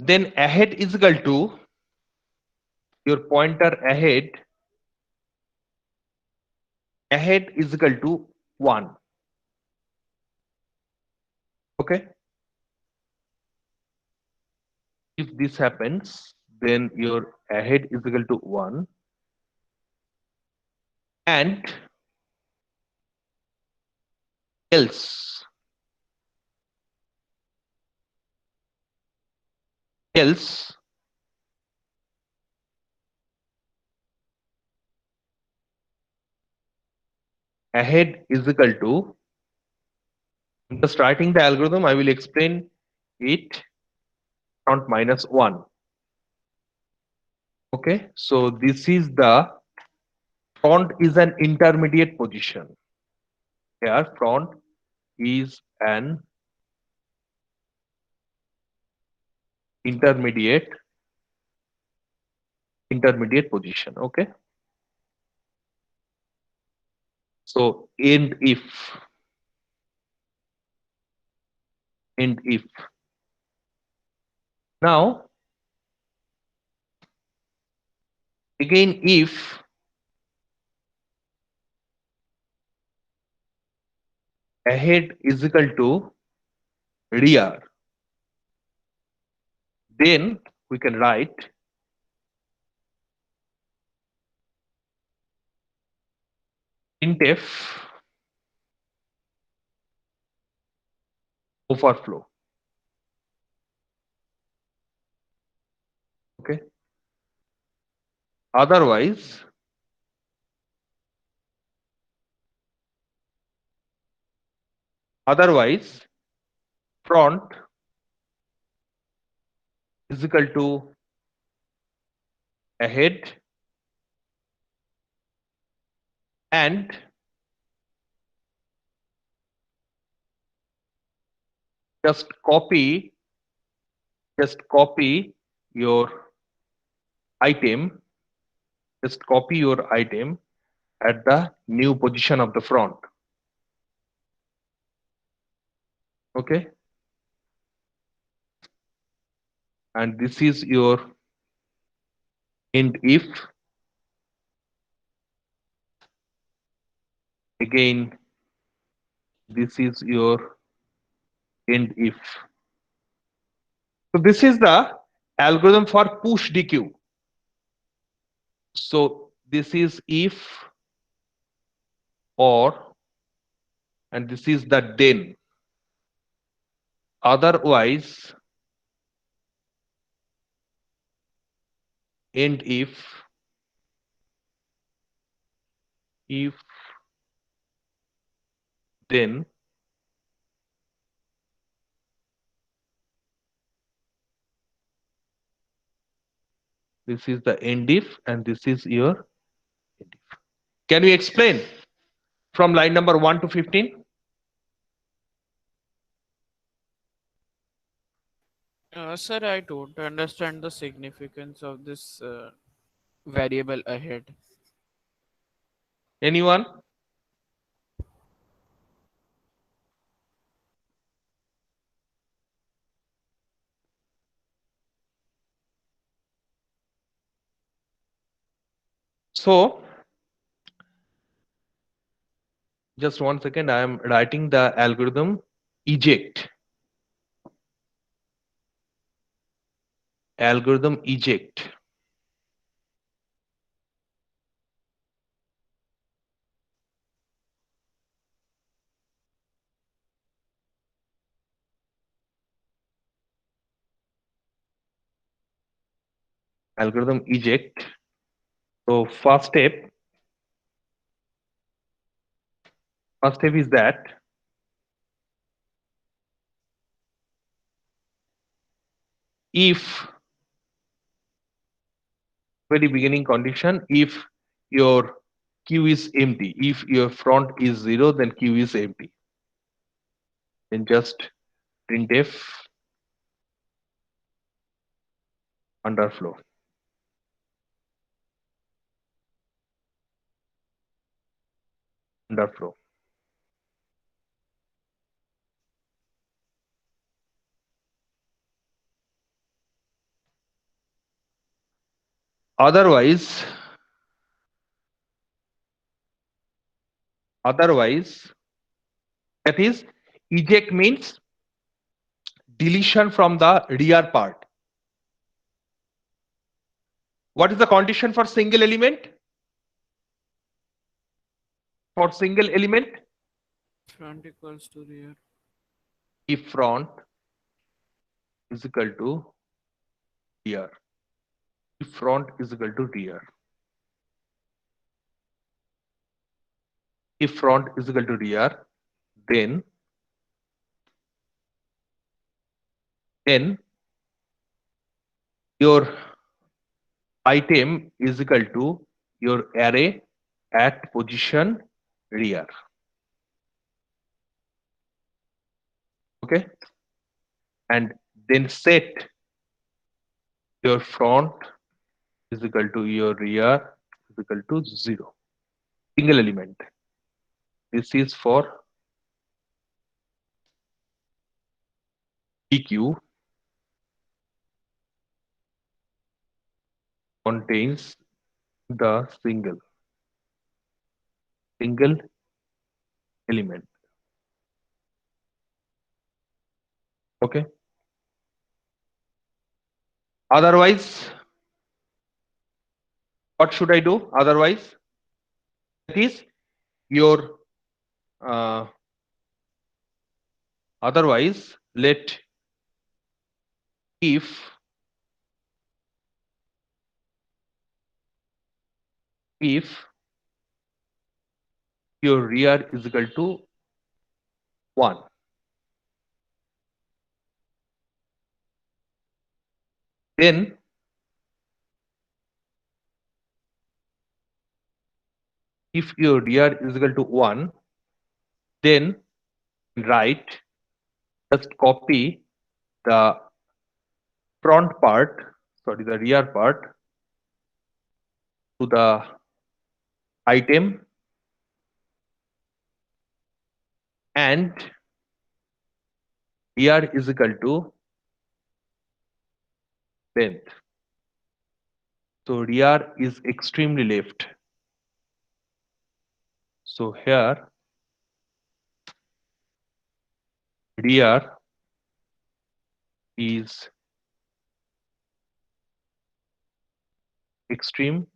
Then ahead is equal to your pointer ahead is equal to 1. Okay. If this happens, then your ahead is equal to 1, and else ahead is equal to, I'm just writing the algorithm, I will explain it, front minus 1. Okay, so this is the front is an intermediate position. Here front is an intermediate position. Okay. So end if now again if ahead is equal to rear, then we can write printf overflow. Okay. Otherwise front is equal to ahead and just copy your item, just copy your item at the new position of the front. Okay. And this is your end if. Again, this is your end if. So this is the algorithm for push DQ. So this is if, or, and this is the then. Otherwise, end if, then, this is the end if, and this is your end if. Can we explain from line number 1 to 15? Sir, I don't understand the significance of this variable ahead. Anyone? So just 1 second, I am writing the algorithm eject. Algorithm eject. Algorithm eject. So first step is that if very beginning condition, if your queue is empty, if your front is 0, then queue is empty. Then just printf underflow. Underflow. Otherwise, that is eject means deletion from the rear part. What is the condition for single element? For single element, Front equals to rear. if front is equal to rear. If front is equal to rear. If front is equal to rear, then your item is equal to your array at position rear. Okay, and then set your front is equal to your rear is equal to 0. Single element. This is for PQ contains the single element. Okay. Otherwise, what should I do? Otherwise, that is your uh, otherwise let if your rear is equal to 1, then if your rear is equal to 1, then write, just copy the front part, sorry, the rear part to the item and rear is equal to length. So rear is extremely left. So here rear is extreme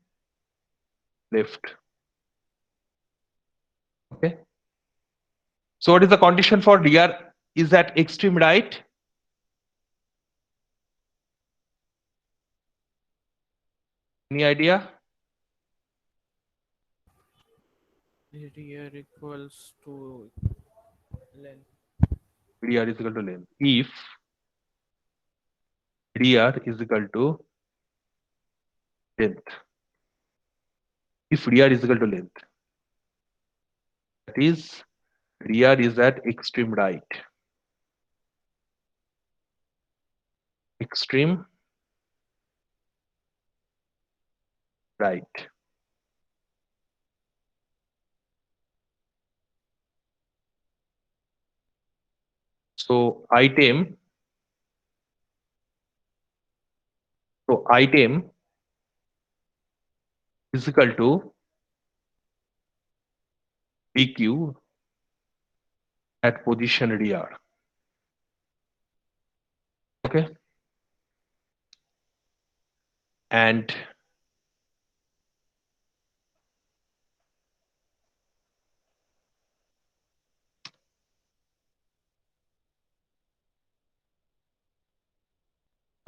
left. Okay. So what is the condition for rear is at extreme right? Any idea? Rear equals to length. Rear is equal to length. If rear is equal to length. If rear is equal to length. That is rear is at extreme right. Extreme right. So item is equal to PQ at position rear. Okay. And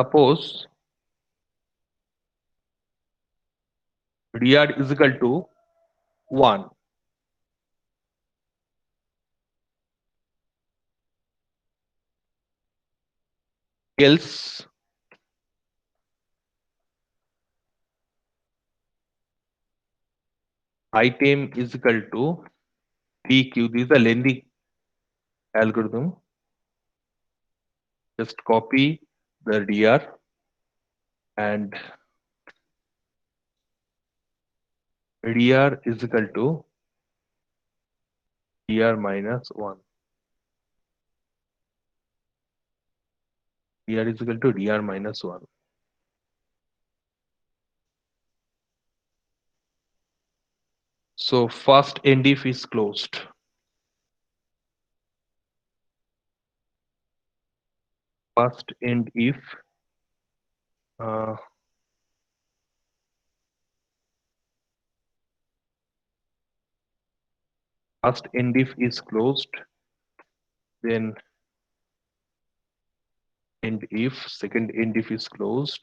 suppose rear is equal to 1. Else item is equal to PQ. This is a lengthy algorithm. Just copy the rear and rear is equal to rear minus 1. Rear is equal to rear minus 1. So first end if is closed. First end if uh, first end if is closed, then end if second end if is closed,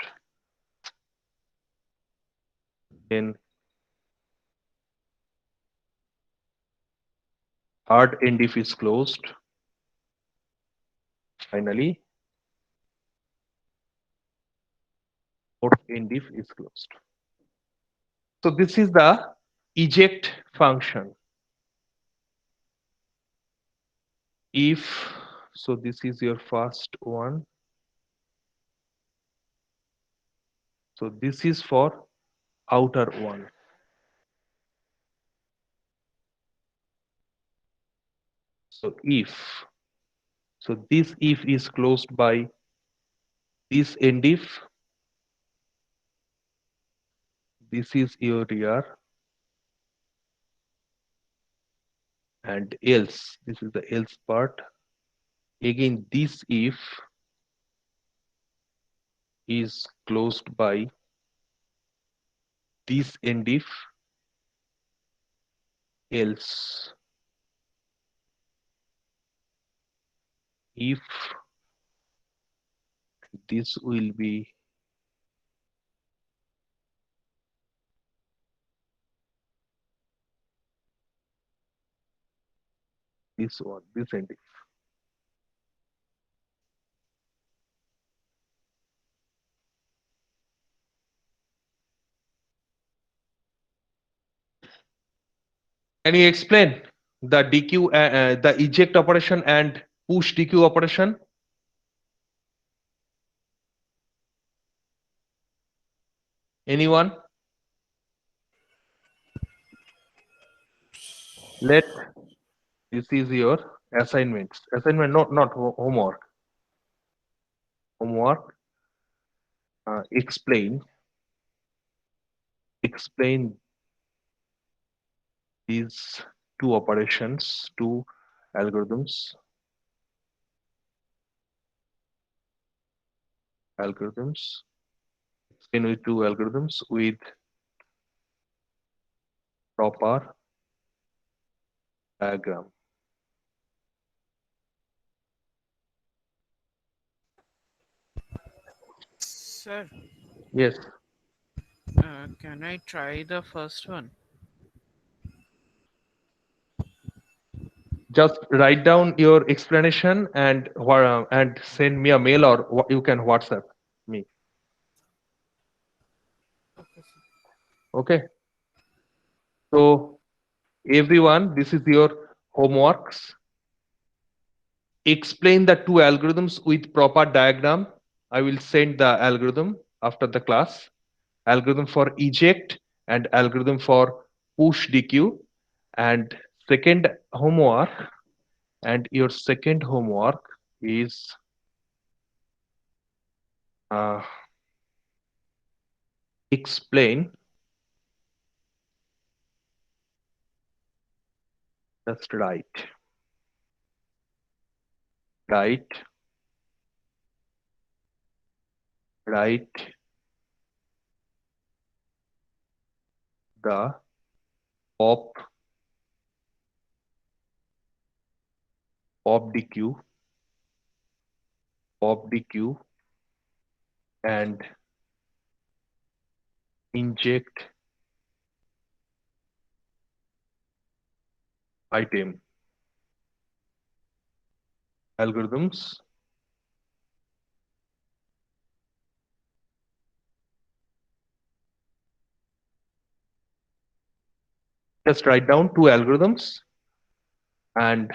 then third end if is closed. Finally, fourth end if is closed. So this is the eject function. If, so this is your first one. So this is for outer one. So if, so this if is closed by this end if, this is your rear, and else, this is the else part. Again, this if is closed by this end if, else. If this will be this one, this end if. Can you explain the DQ, the eject operation and push DQ operation? Anyone? Let, this is your assignments. Assignment, not homework. Homework. Explain these two operations, two algorithms. Explain with two algorithms with proper diagram. Sir, Yes. can I try the first one? Just write down your explanation and send me a mail, or you can WhatsApp me. Okay. So everyone, this is your homeworks. Explain the two algorithms with proper diagram. I will send the algorithm after the class. Algorithm for eject and algorithm for push DQ. And second homework, and your second homework is explain, just write the pop DQ and inject item algorithms. Just write down two algorithms and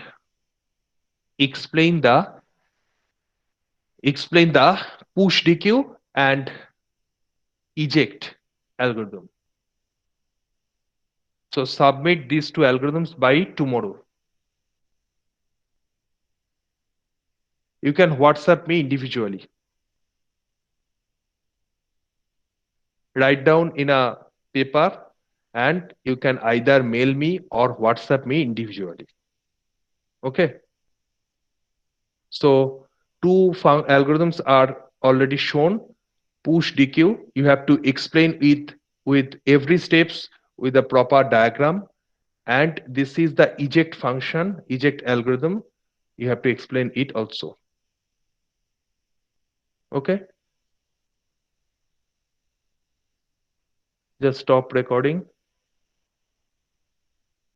explain the push DQ and eject algorithm. So submit these two algorithms by tomorrow. You can WhatsApp me individually. Write down in a paper, and you can either mail me or WhatsApp me individually. Okay. So two algorithms are already shown. Push DQ, you have to explain it with every steps with a proper diagram. And this is the eject function, eject algorithm. You have to explain it also. Okay. Just stop recording.